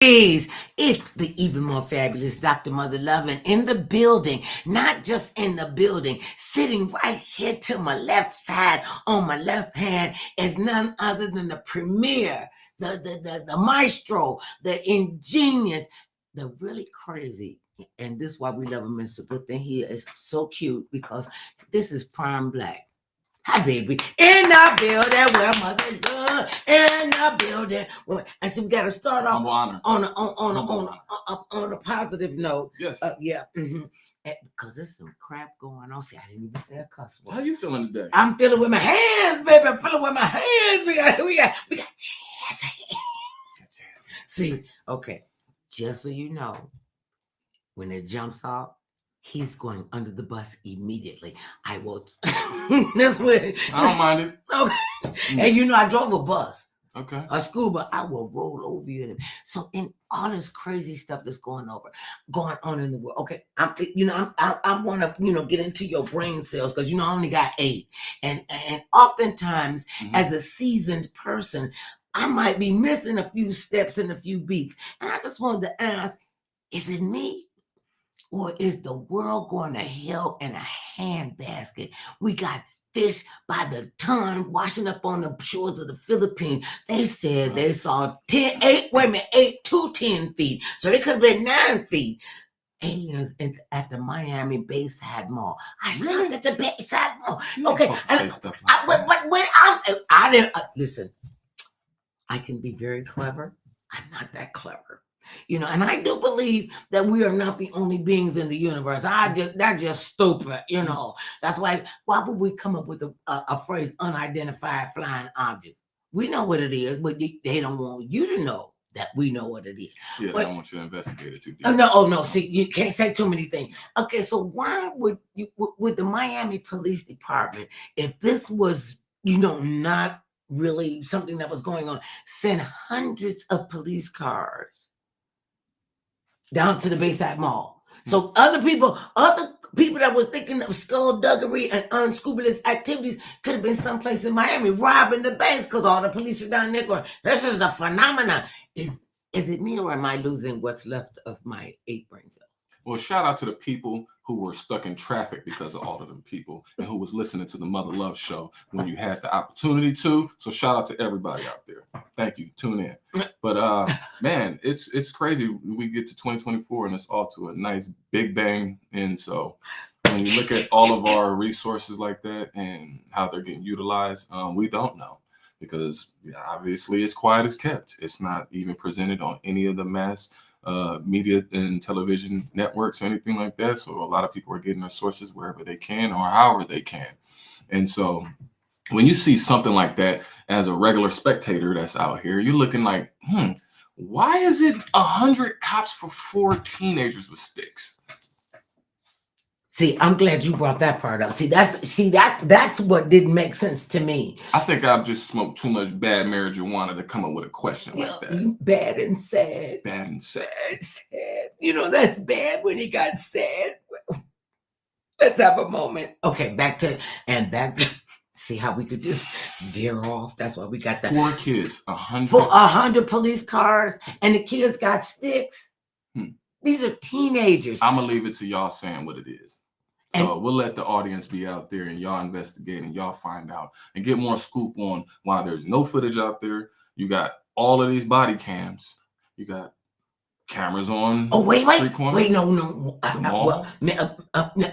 It's the even more fabulous Dr. Mother Lovin in the building, not just in the building, sitting right here to my left side, on my left hand, is none other than the premier, the maestro, the ingenious, the really crazy. And this is why we love him, Mr. Good thing he is so cute, because this is prime black. Hi, baby. In the building where mother love. In the building. And so we got to start off on a positive note. Yes. Yeah. Because there's some crap going on. See, I didn't even say a cuss word. How you feeling today? I'm feeling with my hands, baby. I'm feeling with my hands. We got jazz. See, okay. Just so you know, when it jumps off, he's going under the bus immediately. I will. That's what. I don't mind it. Okay. And you know, I drove a bus. Okay. A school bus. I will roll over you. So in all this crazy stuff that's going on in the world. Okay. I want to, get into your brain cells, because I only got 8, and oftentimes as a seasoned person, I might be missing a few steps and a few beats. And I just wanted to ask, is it me? Or is the world going to hell in a handbasket? We got fish by the ton washing up on the shores of the Philippines. They said they saw 8 to 10 feet. So they could have been 9 feet. Aliens at the Miami Bayside Mall. I shot at the Bayside Mall. Okay. I didn't listen. I can be very clever. I'm not that clever. And I do believe that we are not the only beings in the universe. That's just stupid, That's why would we come up with a phrase, unidentified flying object? We know what it is, but they don't want you to know that we know what it is. Yeah, I don't want you to investigate it too deep. No. See, you can't say too many things. Okay, so why would the Miami Police Department, if this was, not really something that was going on, send hundreds of police cars down to the Bayside Mall? So other people that were thinking of skullduggery and unscrupulous activities could have been someplace in Miami robbing the banks, because all the police are down there going, this is a phenomenon. Is it me, or am I losing what's left of my 8 brain cells? Well, shout out to the people who were stuck in traffic because of all of them people, and who was listening to the Mother Love Show when you had the opportunity to. So shout out to everybody out there. Thank you. Tune in. But man, it's crazy. We get to 2024 and it's all to a nice big bang. And so when you look at all of our resources like that and how they're getting utilized, we don't know, because obviously it's quiet as kept. It's not even presented on any of the mass media and television networks or anything like that. So a lot of people are getting their sources wherever they can or however they can. And so when you see something like that as a regular spectator that's out here, you're looking like, why is it 100 cops for 4 teenagers with sticks? See, I'm glad you brought that part up. That's what didn't make sense to me. I think I've just smoked too much bad marijuana to come up with a question like that. Bad and sad. Bad and sad. Sad. That's bad when he got sad. Let's have a moment. Okay, back to see how we could just veer off. That's why we got that. 4 kids, 100. For 100 police cars, and the kids got sticks. These are teenagers. I'm gonna leave it to y'all saying what it is. So we'll let the audience be out there and y'all investigate and y'all find out and get more scoop on why there's no footage out there. You got all of these body cams. You got cameras on. Oh, wait, no.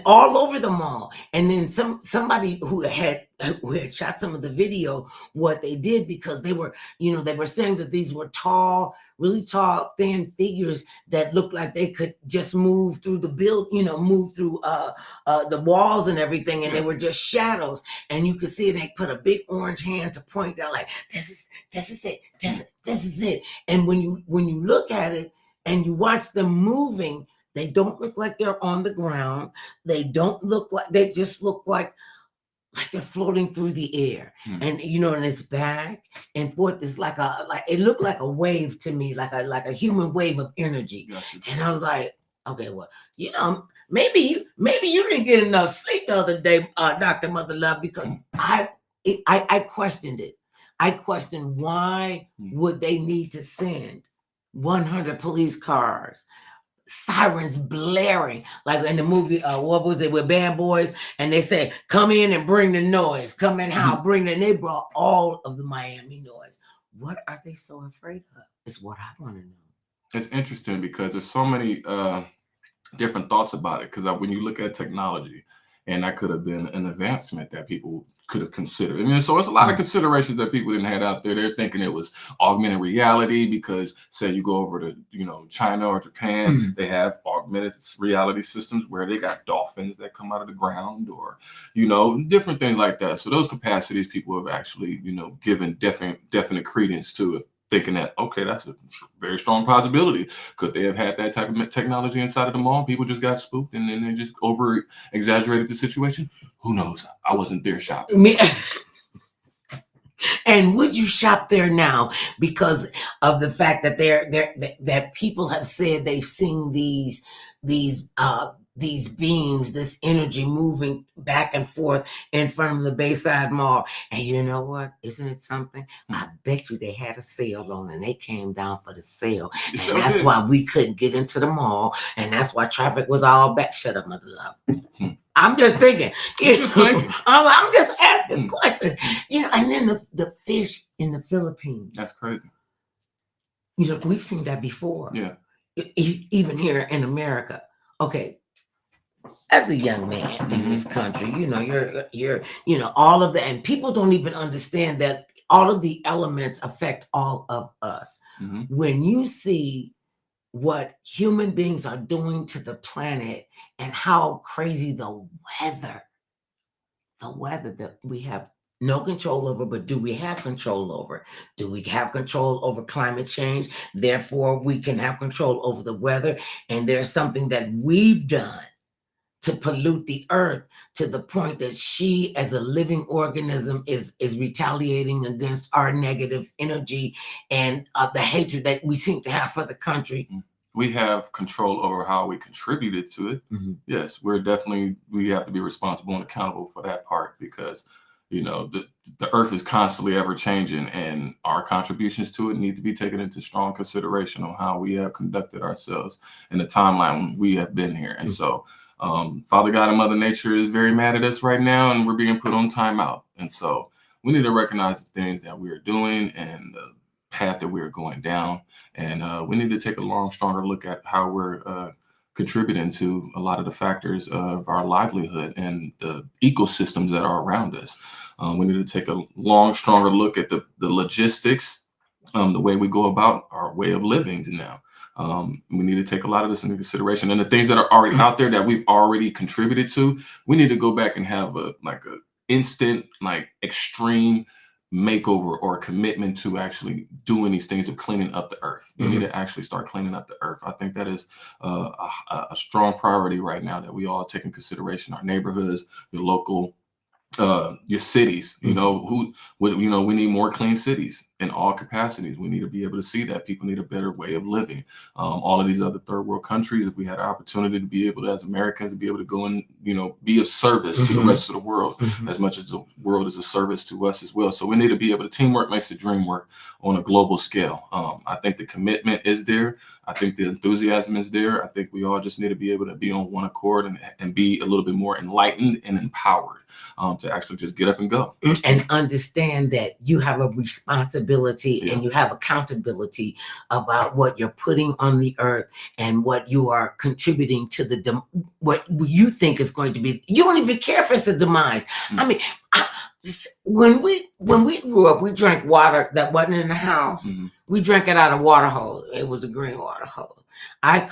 All over the mall. And then somebody who had shot some of the video, what they did, because they were saying that these were really tall, thin figures that looked like they could just move through the move through the walls and everything, and they were just shadows. And you could see they put a big orange hand to point down, like, this is it. And when you look at it and you watch them moving, they don't look like they're on the ground. They just look like they're floating through the air. And and it's back and forth. It's like it looked like a wave to me, like a human wave of energy. Gotcha. And I was like, okay, well, maybe you didn't get enough sleep the other day, Dr. Mother Love, because I questioned it. I questioned, why would they need to send 100 police cars, sirens blaring, like in the movie, what was it, with Bad Boys, and they say, come in and bring the noise, come in how, bring the, and they brought all of the Miami noise. What are they so afraid of? Is what I want to know. It's interesting because there's so many different thoughts about it. Because when you look at technology, and that could have been an advancement that people could have considered. I mean, so it's a lot of considerations that people didn't have out there. They're thinking it was augmented reality because, say, you go over to China or Japan, they have augmented reality systems where they got dolphins that come out of the ground, or different things like that. So those capacities people have actually given definite credence to, thinking that, okay, that's a very strong possibility. Could they have had that type of technology inside of the mall? People just got spooked and then they just over exaggerated the situation. Who knows? I wasn't there shopping. And would you shop there now because of the fact that that people have said they've seen these beings, this energy moving back and forth in front of the Bayside Mall? And you know what? Isn't it something? I bet you they had a sale on and they came down for the sale. And Sure that's did. why we couldn't get into the mall. And that's why traffic was all back. Shut up, mother love. I'm just thinking. I'm just asking questions. And then the fish in the Philippines. That's crazy. We've seen that before. Yeah. Even here in America. Okay. As a young man in this country, you're all of that, and people don't even understand that all of the elements affect all of us. When you see what human beings are doing to the planet and how crazy the weather that we have no control over, but do we have control over? Do we have control over climate change? Therefore, we can have control over the weather. And there's something that we've done to pollute the earth to the point that she, as a living organism, is retaliating against our negative energy and the hatred that we seem to have for the country. We have control over how we contributed to it. Yes, we have to be responsible and accountable for that part, because the earth is constantly ever changing, and our contributions to it need to be taken into strong consideration on how we have conducted ourselves in the timeline we have been here. And so Father God and Mother Nature is very mad at us right now, and we're being put on timeout. And so we need to recognize the things that we're doing and the path that we're going down. And we need to take a stronger look at how we're contributing to a lot of the factors of our livelihood and the ecosystems that are around us. We need to take a stronger look at the logistics, the way we go about our way of living now. We need to take a lot of this into consideration, and the things that are already out there that we've already contributed to, we need to go back and have a instant, extreme makeover or commitment to actually doing these things of cleaning up the earth. We need to actually start cleaning up the earth. I think that is a strong priority right now that we all take in consideration. Our neighborhoods, your local, your cities. We need more clean cities in all capacities. We need to be able to see that people need a better way of living. All of these other third world countries, if we had an opportunity to be able to, as Americans, to be able to go and be of service to the rest of the world, as much as the world is a service to us as well. So we need to be able to, teamwork makes the dream work on a global scale. I think the commitment is there. I think the enthusiasm is there. I think we all just need to be able to be on one accord and be a little bit more enlightened and empowered to actually just get up and go. And understand that you have a responsibility and you have accountability about what you're putting on the earth and what you are contributing to what you think is going to be. You don't even care if it's a demise. I mean, when we grew up, we drank water that wasn't in the house. We drank it out of water hose. It was a green water hose. I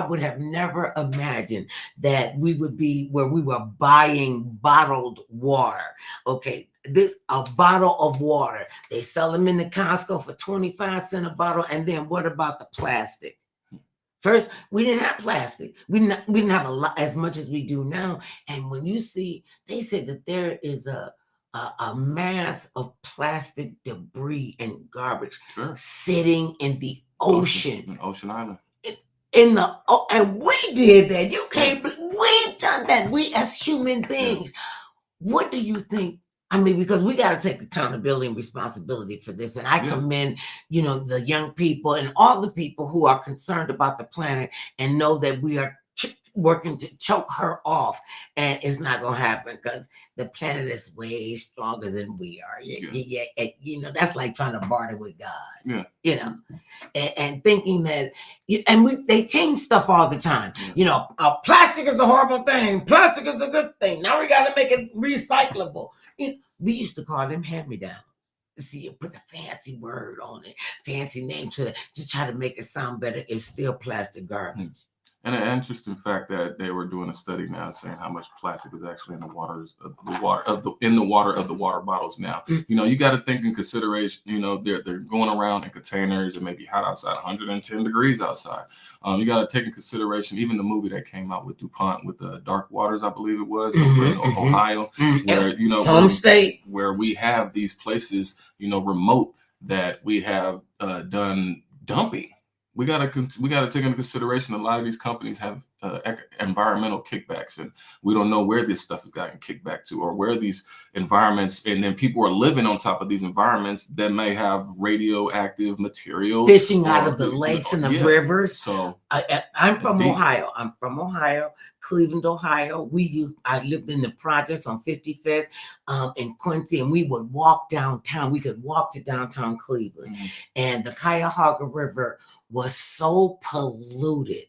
would have never imagined that we would be where we were buying bottled water. Okay, a bottle of water. They sell them in the Costco for 25 cents a bottle. And then what about the plastic? First, we didn't have plastic. We didn't have a lot as much as we do now. And when you see, they said that there is a mass of plastic debris and garbage sitting in the ocean. In Ocean Island. And we did that. You can't. We've done that. We as human beings. What do you think I mean, because we got to take accountability and responsibility for this. And I commend, the young people and all the people who are concerned about the planet and know that we are working to choke her off, and it's not going to happen because the planet is way stronger than we are. That's like trying to barter with God. And thinking that, they change stuff all the time. Plastic is a horrible thing. Plastic is a good thing. Now we got to make it recyclable. We used to call them hand-me-downs. See, you put a fancy word on it, fancy name to it, to try to make it sound better. It's still plastic garbage. And an interesting fact that they were doing a study now saying how much plastic is actually in the water of the water bottles now. You got to think in consideration. They're going around in containers. It may be hot outside, 110 degrees outside. You got to take in consideration even the movie that came out with DuPont with the Dark Waters, I believe it was, over in Ohio, where home state, where we have these places, remote, that we have done dumping. We gotta take into consideration a lot of these companies have environmental kickbacks, and we don't know where this stuff has gotten kicked back to, or where these environments, and then people are living on top of these environments that may have radioactive material, fishing out of the lakes and the rivers. So I'm from Ohio, Cleveland, Ohio. I lived in the projects on 55th in Quincy, and we would walk downtown. We could walk to downtown Cleveland, and the Cuyahoga River was so polluted.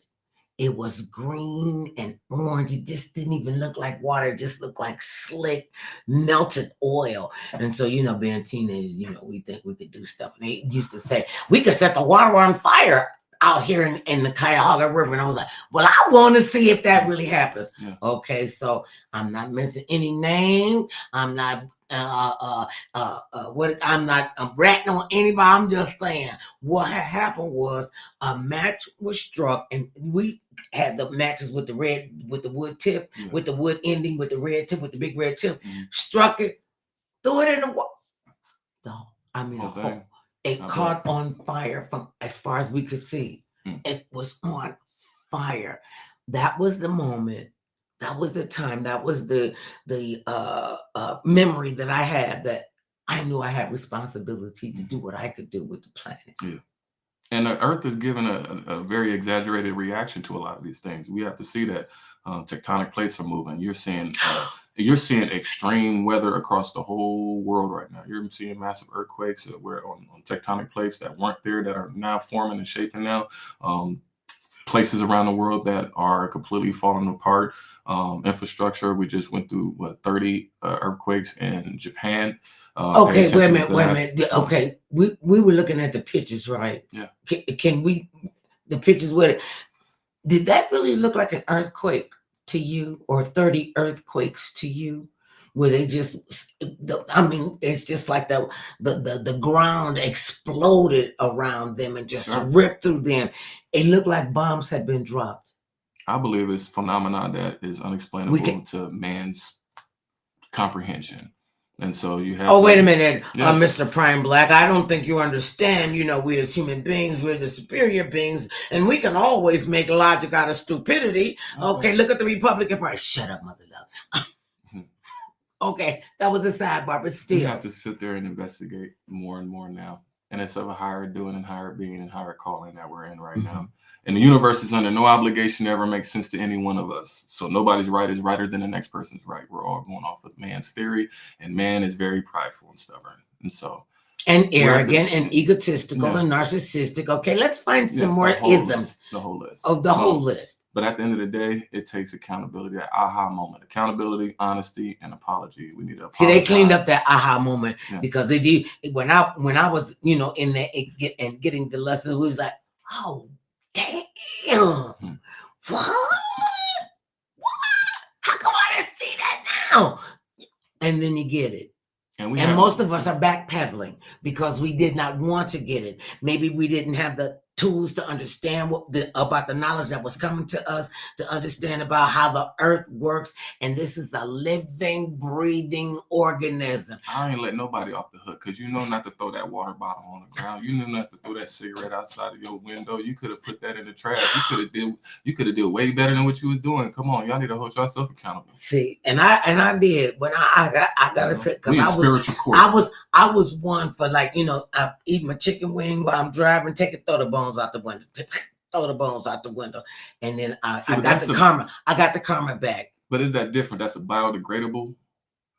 It was green and orange. It just didn't even look like water. It just looked like slick, melted oil. And so, being teenagers, we think we could do stuff. And they used to say, we could set the water on fire out here in the Cuyahoga River. And I was like, well, I want to see if that really happens. Okay, so I'm not mentioning any name. I'm not I'm ratting on anybody. I'm just saying what had happened was a match was struck, and we had the matches with the wood tip, with the wood ending, with the red tip, with the big red tip, struck it, threw it in the water. It caught on fire from as far as we could see. It was on fire. That was the moment. That was the time. That was the memory that I had, that I knew I had responsibility to do what I could do with the planet. Yeah. And the Earth is given a very exaggerated reaction to a lot of these things. We have to see that tectonic plates are moving. You're seeing extreme weather across the whole world right now. You're seeing massive earthquakes that were on tectonic plates that weren't there, that are now forming and shaping now. Places around the world that are completely falling apart. Infrastructure. We just went through 30 earthquakes in Japan. Okay, wait a minute. Okay, we were looking at the pictures, right? Yeah. Can we, the pictures with it, did that really look like an earthquake to you, or 30 earthquakes to you? Where they just, it's just like the ground exploded around them and just ripped through them. It looked like bombs had been dropped. I believe it's a phenomenon that is unexplainable to man's comprehension. And so you have wait a minute, Mr. Prime Black. I don't think you understand. We as human beings, we're the superior beings, and we can always make logic out of stupidity. Okay, look at the Republican Party. Shut up, mother love. Okay, that was a sidebar, but still. You have to sit there and investigate more and more now. And it's of a higher doing and higher being and higher calling that we're in right now. And the universe is under no obligation to ever make sense to any one of us. So nobody's right is righter than the next person's right. We're all going off of man's theory, and man is very prideful and stubborn. And arrogant and egotistical and narcissistic. Okay, let's find some more isms. The whole list. Whole list. But at the end of the day, it takes accountability, that aha moment. Accountability, honesty, and apology. We need to apologize. See, they cleaned up that aha moment because they did. When I was, in there and getting the lesson, it was like, oh, damn. What? How come I didn't see that now? And then you get it. And most of us are backpedaling because we did not want to get it. Maybe we didn't have the tools to understand about the knowledge that was coming to us, to understand about how the earth works. And this is a living, breathing organism. I ain't let nobody off the hook, because you know not to throw that water bottle on the ground. You knew not to throw that cigarette outside of your window. You could have put that in the trash. You could have did way better than what you was doing. Come on, y'all need to hold yourself accountable. See, and I did when I gotta take, because I was one for, like, you know, I eat my chicken wing while I'm driving, throw the bones out the window, throw the bones out the window, and then I got the karma back. But is that different? That's a biodegradable.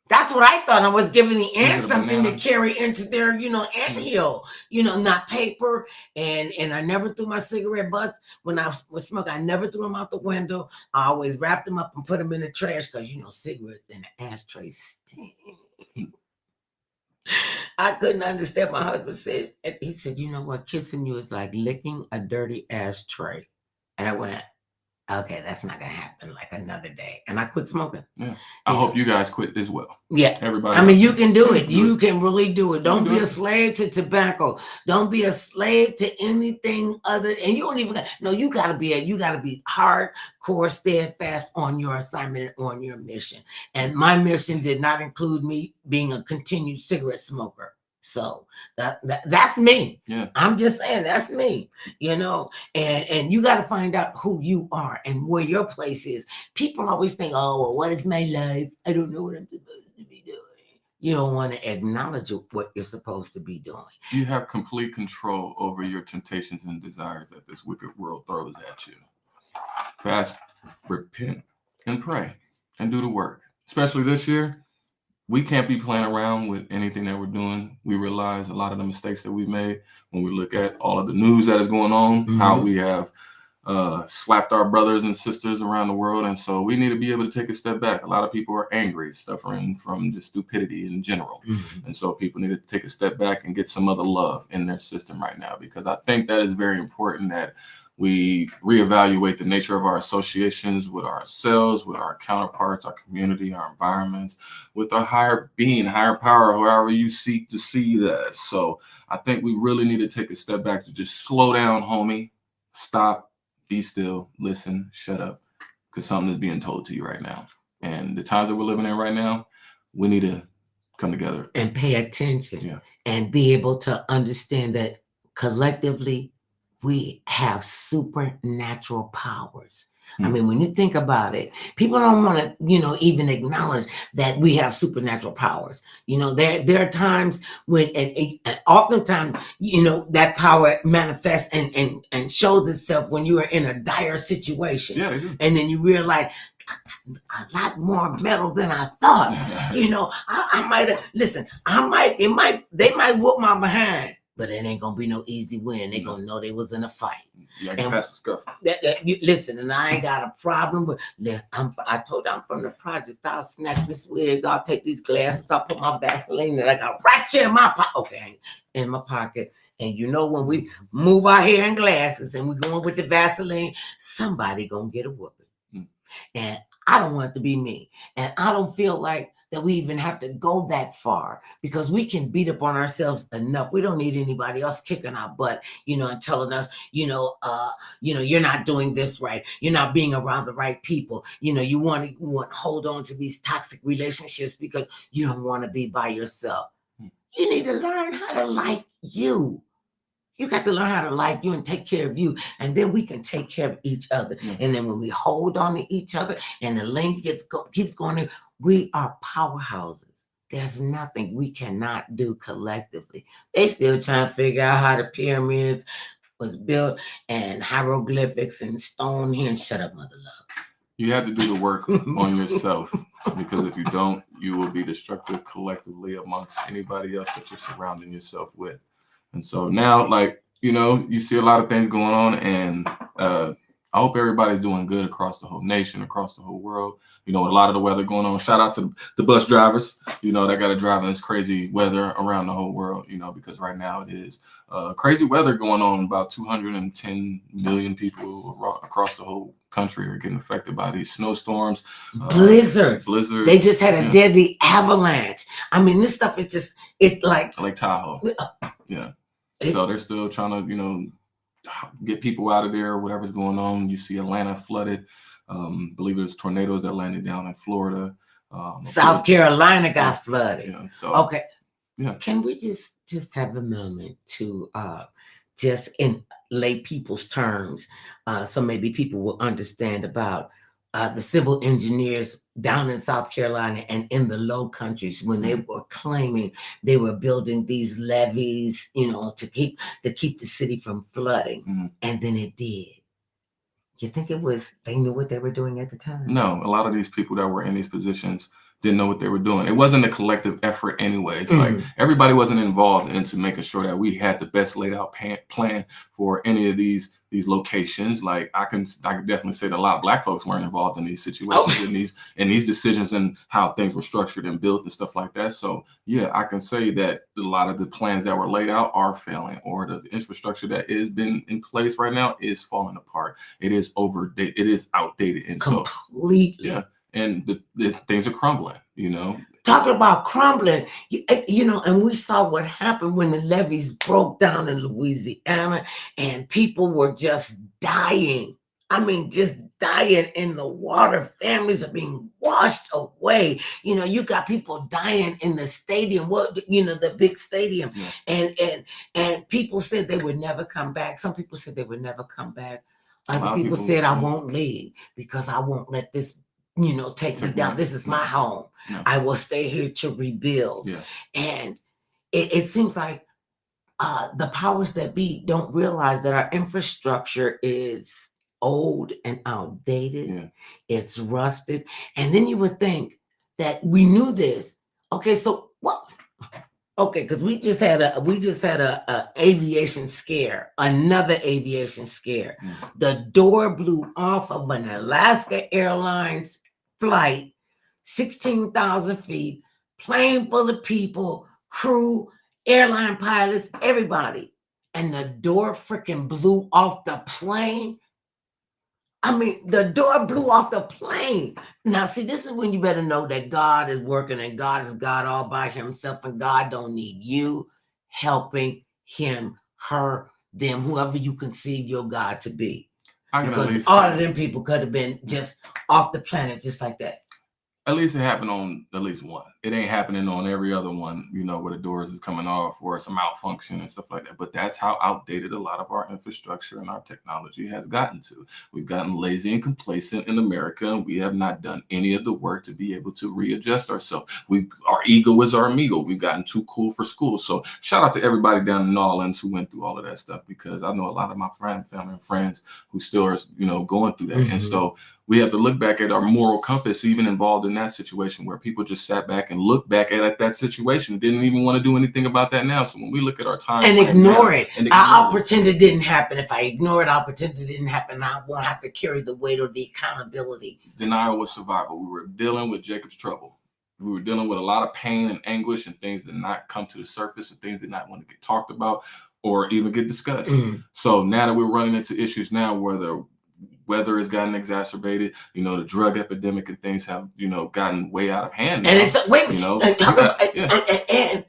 That's what I thought. I was giving the ants something to carry into their, you know, anthill, you know, not paper. And I never threw my cigarette butts when I was smoking. I never threw them out the window. I always wrapped them up and put them in the trash, because, you know, cigarettes in the ashtray stink. I couldn't understand. My husband said, he said, you know what, kissing you is like licking a dirty ashtray. And I went, okay, that's not gonna happen, like another day. And I quit smoking. Yeah. I hope you guys quit as well. Yeah. Everybody. I mean, you can do it. You can really do it. Don't be a slave to tobacco. Don't be a slave to anything other. And you don't even, no, you gotta be hardcore, steadfast on your assignment and on your mission. And my mission did not include me being a continued cigarette smoker. So that's me. Yeah. I'm just saying, that's me, you know, and you got to find out who you are and where your place is. People always think, oh, well, what is my life? I don't know what I'm supposed to be doing. You don't want to acknowledge what you're supposed to be doing. You have complete control over your temptations and desires that this wicked world throws at you. Fast, repent, and pray, and do the work. Especially this year. We can't be playing around with anything that we're doing. We realize a lot of the mistakes that we've made when we look at all of the news that is going on, how we have slapped our brothers and sisters around the world. And so we need to be able to take a step back. A lot of people are angry, suffering from just stupidity in general. And so people need to take a step back and get some other love in their system right now, because I think that is very important, that we reevaluate the nature of our associations with ourselves, with our counterparts, our community, our environments, with our higher being, higher power, however you seek to see that. So I think we really need to take a step back to just slow down, homie, stop, be still, listen, shut up, because something is being told to you right now. And the times that we're living in right now, we need to come together and pay attention, and be able to understand that collectively, we have supernatural powers. I mean, when you think about it, people don't want to, you know, even acknowledge that we have supernatural powers. You know, there are times when, and oftentimes, you know, that power manifests and shows itself when you are in a dire situation. Yeah, they do. And then you realize, a lot more metal than I thought. You know, I might have, listen, they might whoop my behind, but it ain't gonna be no easy win. They gonna know they was in a fight. Yeah, and pass the scuffle. Listen, and I ain't got a problem with. I told you I'm from the project. I'll snatch this wig. I'll take these glasses. I'll put my Vaseline that I got right here in my pocket. Okay, in my pocket. And you know, when we move our hair and glasses and we going with the Vaseline, somebody gonna get a whooping. And I don't want it to be me. And I don't feel like that we even have to go that far, because we can beat up on ourselves enough. We don't need anybody else kicking our butt, you know, and telling us, you know, you're not doing this right. You're not being around the right people. You know, you want to hold on to these toxic relationships because you don't want to be by yourself. You need to learn how to like you. You got to learn how to like you and take care of you. And then we can take care of each other. And then when we hold on to each other and the link keeps going, we are powerhouses. There's nothing we cannot do collectively. They still trying to figure out how the pyramids was built and hieroglyphics and Stonehenge. Shut up, mother love. You have to do the work on yourself, because if you don't, you will be destructive collectively amongst anybody else that you're surrounding yourself with. And so now, like, you know, you see a lot of things going on, and I hope everybody's doing good across the whole nation, across the whole world. You know, a lot of the weather going on. Shout out to the bus drivers, you know, that got to drive in this crazy weather around the whole world, you know, because right now it is crazy weather going on. About 210 million people across the whole country are getting affected by these snowstorms. Blizzards. They just had a deadly avalanche. I mean, this stuff is just, it's like Lake Tahoe. Yeah. So they're still trying to, you know, get people out of there, whatever's going on. You see Atlanta flooded. Believe it was tornadoes that landed down in Florida. South Carolina got flooded. Yeah, so okay. Yeah. Can we just have a moment to just in lay people's terms, so maybe people will understand about the civil engineers down in South Carolina and in the Low Countries when they were claiming they were building these levees, to keep the city from flooding, and then it did. You think it was they knew what they were doing at the time? No, a lot of these people that were in these positions didn't know what they were doing. It wasn't a collective effort anyways. Like everybody wasn't involved into making sure that we had the best laid out plan for any of these locations. Like I can definitely say that a lot of Black folks weren't involved in these situations, in these decisions and how things were structured and built and stuff like that. So yeah, I can say that a lot of the plans that were laid out are failing, or the infrastructure that is been in place right now is falling apart. It is outdated. And completely. So, yeah. And the things are crumbling, Talking about crumbling, and we saw what happened when the levees broke down in Louisiana and people were just dying. I mean, just dying in the water. Families are being washed away. You got people dying in the stadium, the big stadium. Yeah. And people said they would never come back. Some people said they would never come back. Other people said, I won't leave because I won't let this take me down. This is my home. No. I will stay here to rebuild. Yeah. And it seems like the powers that be don't realize that our infrastructure is old and outdated. Yeah. It's rusted. And then you would think that we knew this. Okay, so what? Okay, because we just had a aviation scare, another aviation scare. The door blew off of an Alaska Airlines flight, 16,000 feet, plane full of people, crew, airline pilots, everybody. And the door freaking blew off the plane. I mean, the door blew off the plane. Now, see, this is when you better know that God is working and God is God all by himself, and God don't need you helping him, her, them, whoever you conceive your God to be. Because all of them people could have been just off the planet just like that. At least it happened on at least one. It ain't happening on every other one, where the doors is coming off or it's a malfunction and stuff like that. But that's how outdated a lot of our infrastructure and our technology has gotten to. We've gotten lazy and complacent in America, and we have not done any of the work to be able to readjust ourselves. Our ego is our amigo. We've gotten too cool for school. So shout out to everybody down in New Orleans who went through all of that stuff, because I know a lot of my family and friends who still are, going through that. And so we have to look back at our moral compass, even involved in that situation, where people just sat back and looked back at that situation, didn't even want to do anything about that now. So when we look at our time and ignore it, I'll pretend it didn't happen. If I ignore it, I'll pretend it didn't happen. I won't have to carry the weight or the accountability. Denial was survival. We were dealing with Jacob's trouble. We were dealing with a lot of pain and anguish, and things did not come to the surface, and things did not want to get talked about or even get discussed. So now that we're running into issues now where the weather has gotten exacerbated, the drug epidemic and things have, gotten way out of hand. And it's wait a minute, and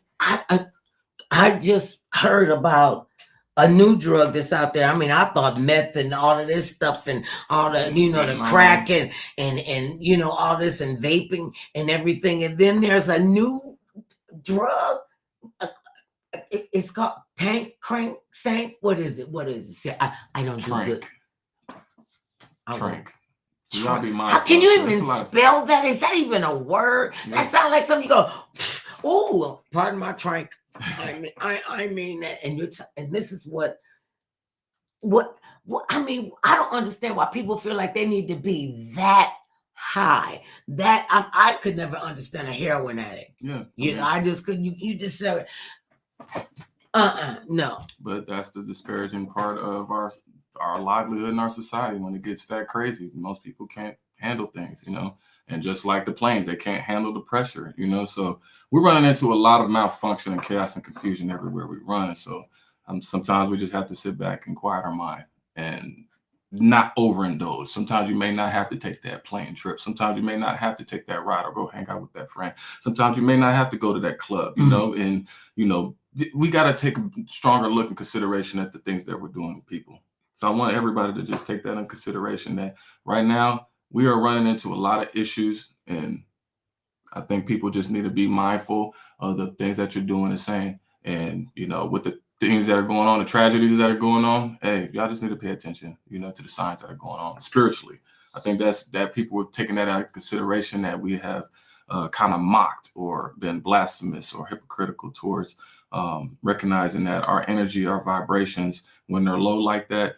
I just heard about a new drug that's out there. I mean, I thought meth and all of this stuff and all the, the crack and all this and vaping and everything. And then there's a new drug. It's called crank. What is it? I don't do good. Trank. How can you even spell that? Is that even a word? Yeah. That sounds like something you go, oh, pardon my trank. I mean that, and this is what I mean. I don't understand why people feel like they need to be that high. That I could never understand a heroin addict. Yeah, I just could. You just said, no. But that's the disparaging part of our livelihood in our society when it gets that crazy. Most people can't handle things, and just like the planes, they can't handle the pressure, so we're running into a lot of malfunction and chaos and confusion everywhere we run. So sometimes we just have to sit back and quiet our mind and not overindulge. Sometimes you may not have to take that plane trip. Sometimes you may not have to take that ride or go hang out with that friend. Sometimes you may not have to go to that club, and we got to take a stronger look and consideration at the things that we're doing with people. So I want everybody to just take that in consideration, that right now we are running into a lot of issues, and I think people just need to be mindful of the things that you're doing and saying. And, with the things that are going on, the tragedies that are going on, hey, y'all just need to pay attention, to the signs that are going on spiritually. I think that people are taking that into consideration, that we have kind of mocked or been blasphemous or hypocritical towards, recognizing that our energy, our vibrations, when they're low like that,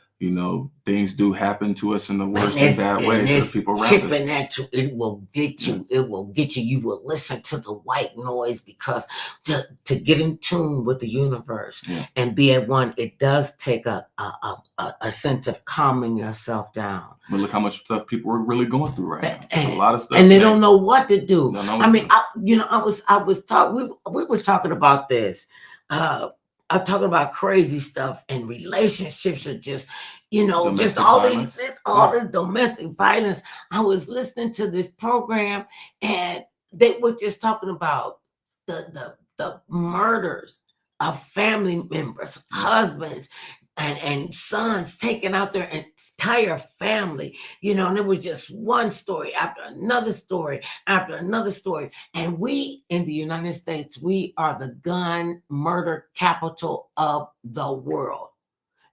things do happen to us in the worst and bad ways to the people around chipping us. at you, it will get you. It will get you. You will listen to the white noise, because to get in tune with the universe and be at one, it does take a sense of calming yourself down. But look how much stuff people are really going through right now. It's a lot of stuff, and they don't know what to do. I mean, we were talking about this. I'm talking about crazy stuff, and relationships are just, just all this domestic violence. I was listening to this program, and they were just talking about the murders of family members, husbands and sons taking out their entire family, and it was just one story after another story after another story. And we in the United States, we are the gun murder capital of the world.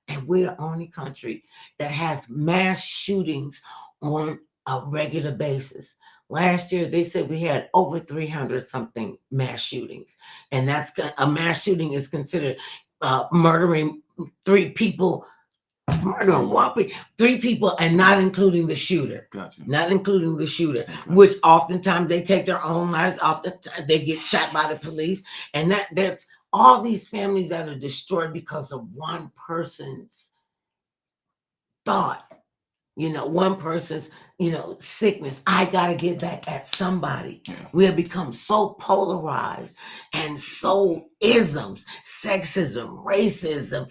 And we're the only country that has mass shootings on a regular basis. Last year, they said we had over 300 something mass shootings. And that's a mass shooting is considered murdering three people, and not including the shooter. Gotcha. Not including the shooter, which oftentimes they take their own lives. Oftentimes they get shot by the police. And that's all these families that are destroyed because of one person's thought. One person's, sickness. I got to get back at somebody. Yeah. We have become so polarized and so isms, sexism, racism,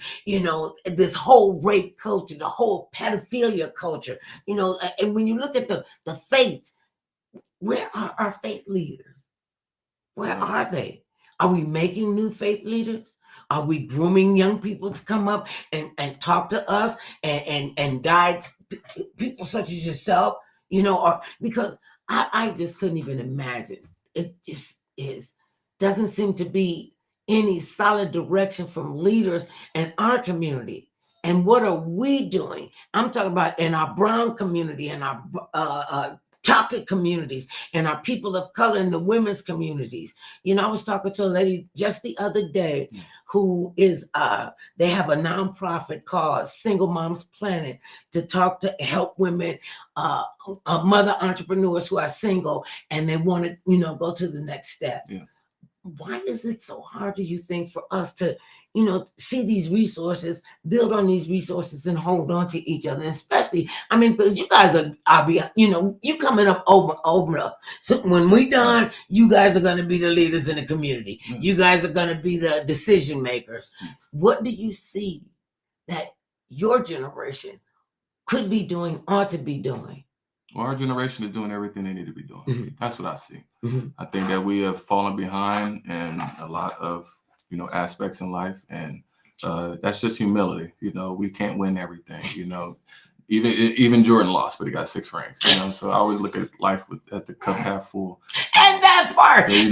this whole rape culture, the whole pedophilia culture, and when you look at the faiths, where are our faith leaders? Where are they? Are we making new faith leaders? Are we grooming young people to come up and talk to us and guide people such as yourself, or because I just couldn't even imagine. It just doesn't seem to be any solid direction from leaders in our community. And what are we doing? I'm talking about in our brown community, in our chocolate communities, and our people of color in the women's communities. I was talking to a lady just the other day who is, they have a nonprofit called Single Moms Planet to help women, mother entrepreneurs who are single and they want to, go to the next step. Yeah. Why is it so hard, do you think, for us to, see these resources, build on these resources and hold on to each other? And especially, because you guys are you coming up over. So when we done, you guys are going to be the leaders in the community. Mm-hmm. You guys are going to be the decision makers. Mm-hmm. What do you see that your generation could be doing, ought to be doing? Well, our generation is doing everything they need to be doing. Mm-hmm. That's what I see. Mm-hmm. I think that we have fallen behind in a lot of, aspects in life. And that's just humility. We can't win everything. Even Jordan lost, but he got 6 rings. So I always look at life at the cup half full. And that part. The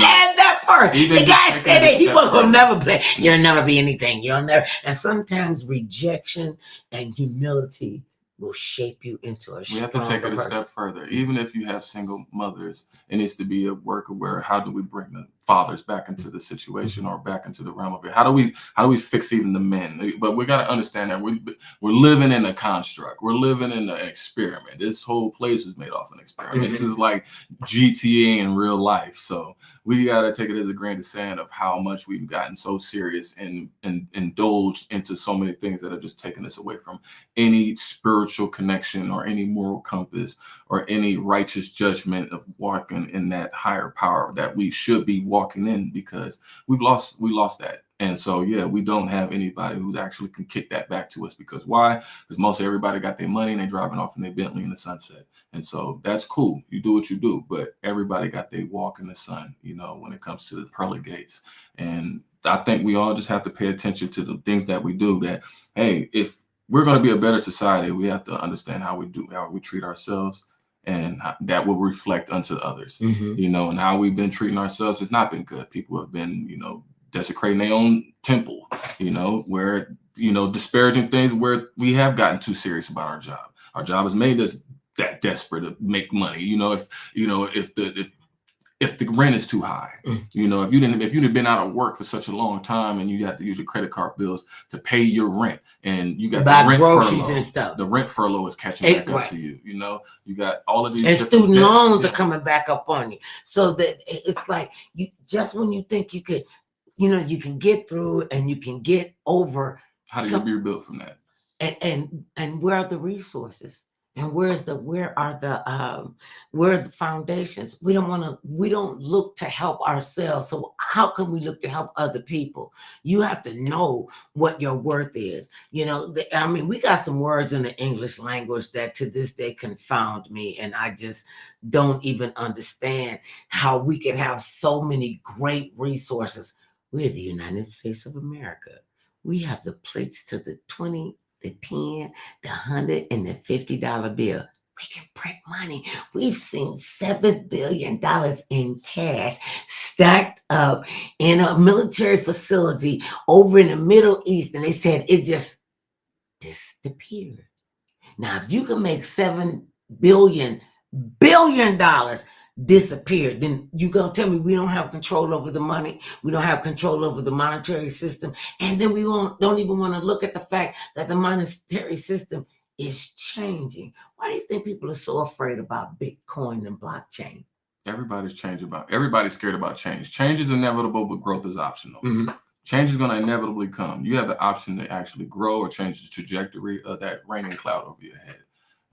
guy said that he will never play. You'll never be anything. You'll never. And sometimes rejection and humility will shape you into a stronger person. We have to take it a step further. Even if you have single mothers, it needs to be a work of where, how do we bring the fathers back into the situation or back into the realm of it? How do we fix even the men? But we got to understand that we're living in a construct. We're living in an experiment. This whole place is made off an experiment. This is like GTA in real life. So we got to take it as a grain of sand of how much we've gotten so serious and indulged into so many things that have just taken us away from any spiritual connection or any moral compass or any righteous judgment of walking in that higher power that we should be walking in, because we lost that. And so, we don't have anybody who actually can kick that back to us. Because why? Because most everybody got their money and they're driving off in their Bentley in the sunset. And so that's cool. You do what you do, but everybody got their walk in the sun, when it comes to the pearly gates. And I think we all just have to pay attention to the things that we do, that, hey, if we're going to be a better society. We have to understand how we treat ourselves, and that will reflect onto others, you know, and how we've been treating ourselves has not been good. People have been, you know, desecrating their own temple, you know, where, you know, disparaging things where we have gotten too serious about our job. Our job has made us that desperate to make money. You know, if the rent is too high, you know, if you'd have been out of work for such a long time and you have to use your credit card bills to pay your rent, and you got the rent groceries furlough, and stuff. The rent furlough is catching back up to you. You know, you got all of these, and student loans are coming back up on you. So that it's like, you just when you think you could, you know, you can get through and you can get over. How do you rebuild from that? And where are the resources? And where are the foundations? We don't look to help ourselves. So how can we look to help other people? You have to know what your worth is. You know, I mean, we got some words in the English language that to this day confound me. And I just don't even understand how we can have so many great resources. We're the United States of America. We have the plates to the 20, the 10, the 100, and the $50 bill. We can print money. We've seen $7 billion in cash stacked up in a military facility over in the Middle East, and they said it just disappeared. Now, if you can make $7 billion disappeared, then you gonna tell me we don't have control over the money, we don't have control over the monetary system, and then we don't even want to look at the fact that the monetary system is changing. Why do you think people are so afraid about Bitcoin and blockchain? Everybody's scared about change. Change is inevitable, but growth is optional. Change is going to inevitably come. You have the option to actually grow or change the trajectory of that raining cloud over your head.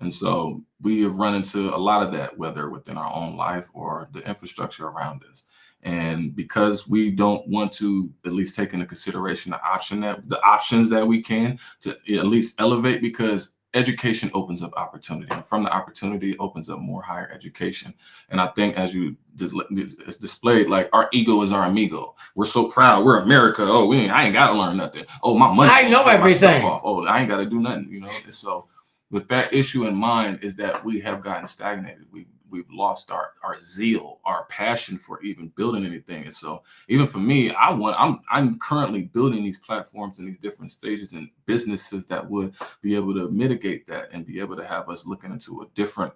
And so we have run into a lot of that, whether within our own life or the infrastructure around us. And because we don't want to at least take into consideration the options that we can to at least elevate, because education opens up opportunity, and from the opportunity opens up more higher education. And I think, as you displayed, like, our ego is our amigo. We're so proud. We're America. Oh, I ain't got to learn nothing. Oh, my money. I know everything. Oh, I ain't got to do nothing. You know. And so, with that issue in mind, is that we have gotten stagnated. We've lost our zeal, our passion for even building anything. And so, even for me, I'm currently building these platforms in these different stages and businesses that would be able to mitigate that and be able to have us looking into a different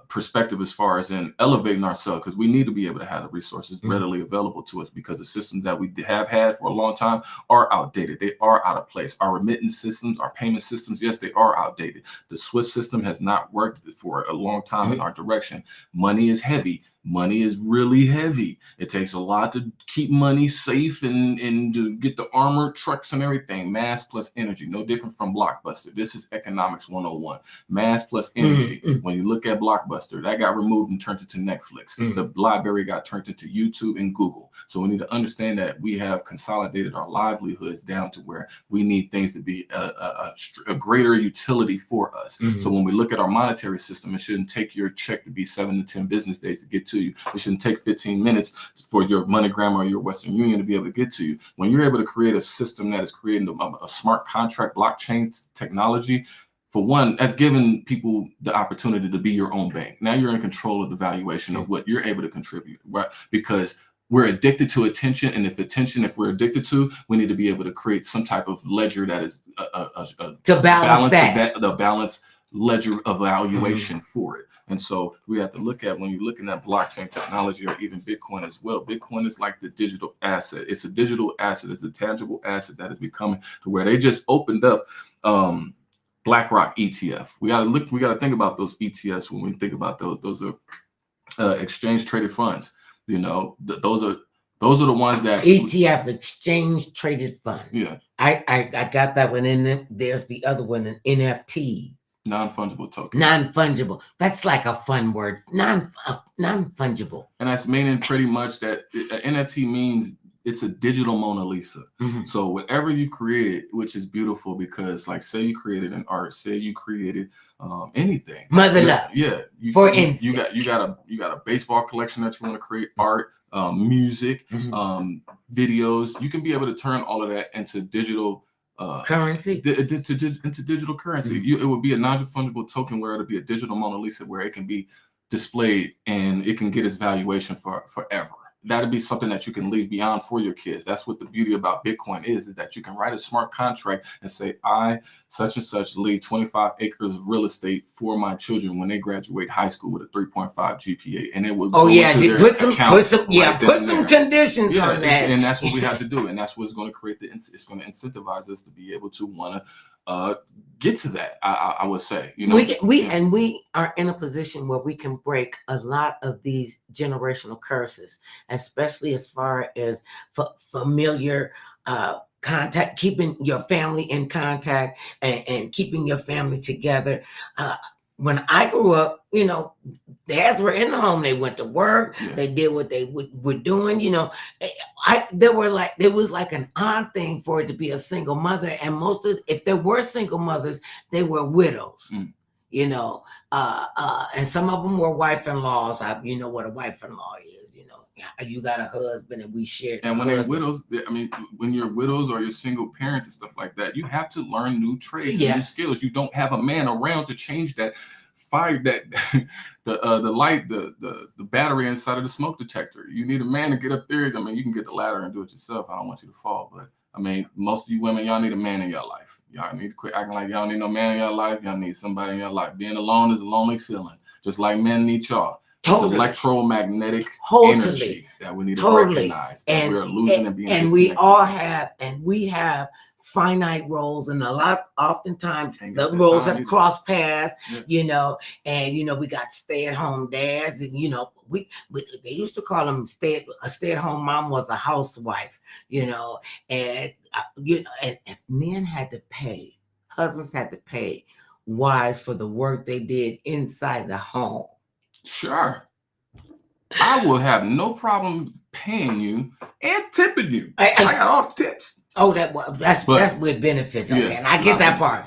perspective as far as in elevating ourselves, because we need to be able to have the resources readily available to us, because the systems that we have had for a long time are outdated. They are out of place. Our remittance systems, our payment systems, yes, they are outdated. The Swiss system has not worked for a long time in our direction. Money is heavy. Money is really heavy. It takes a lot to keep money safe and to get the armored trucks and everything. Mass plus energy, no different from Blockbuster. This is economics 101. Mass plus energy. When you look at Blockbuster, that got removed and turned into Netflix. The library got turned into YouTube and Google. So we need to understand that we have consolidated our livelihoods down to where we need things to be a greater utility for us. So when we look at our monetary system, it shouldn't take your check to be 7 to 10 business days to get to you. It shouldn't take 15 minutes for your MoneyGram or your Western Union to be able to get to you. When you're able to create a system that is creating a smart contract blockchain technology, for one, that's given people the opportunity to be your own bank. Now you're in control of the valuation of what you're able to contribute, right? Because we're addicted to attention, and if we're addicted to, we need to be able to create some type of ledger that is to balance that. The balance ledger evaluation for it. And so we have to look at, when you're looking at blockchain technology or even Bitcoin as well, Bitcoin is like the digital asset. It's a digital asset. It's a tangible asset that is becoming to where they just opened up BlackRock ETF. We got to think about those ETFs when we think about those. Those are exchange traded funds. You know, those are the ones that ETF, exchange traded fund. Yeah, I got that one in there. There's the other one, an NFT. Non-fungible token. Non-fungible. That's like a fun word. Non-fungible. And that's meaning pretty much that NFT means it's a digital Mona Lisa. So whatever you've created, which is beautiful, because, like, say you created an art, say you created anything. Mother love. Yeah. You got a baseball collection that you want to create, art, music, videos. You can be able to turn all of that into digital currency into digital currency. It would be a non-fungible token where it'll be a digital Mona Lisa where it can be displayed and it can get its valuation for forever. That'd be something that you can leave beyond for your kids. That's what the beauty about Bitcoin is that you can write a smart contract and say, I, such and such, leave 25 acres of real estate for my children when they graduate high school with a 3.5 GPA. And it will put some conditions on that. And that's what we have to do. And that's what's going to create it's going to incentivize us to be able to want to get to that. I would say, we are in a position where we can break a lot of these generational curses, especially as far as familiar contact, keeping your family in contact and keeping your family together. When I grew up, dads were in the home. They went to work. Yeah. They did what they were doing. There was like an odd thing for it to be a single mother. And if there were single mothers, they were widows, and some of them were wife-in-laws. You know what a wife-in-law is. You got a husband and we share. And when they're widows, when you're widows or you're single parents and stuff like that, you have to learn new trades and new skills. You don't have a man around to change that fire, that the light, the battery inside of the smoke detector. You need a man to get up there. You can get the ladder and do it yourself. I don't want you to fall, but most of you women, y'all need a man in your life. Y'all need to quit acting like y'all need no man in your life. Y'all need somebody in your life. Being alone is a lonely feeling, just like men need y'all. Totally. It's electromagnetic energy that we need to recognize that we're losing and being disconnected. And we have finite roles, and oftentimes the roles have crossed paths, and we got stay-at-home dads, and they used to call them a stay-at-home mom was a housewife, and if men had to pay, husbands had to pay wives for the work they did inside the home. Sure. I will have no problem paying you and tipping you. I got all the tips. Oh, that's with benefits. Okay. And I get that part.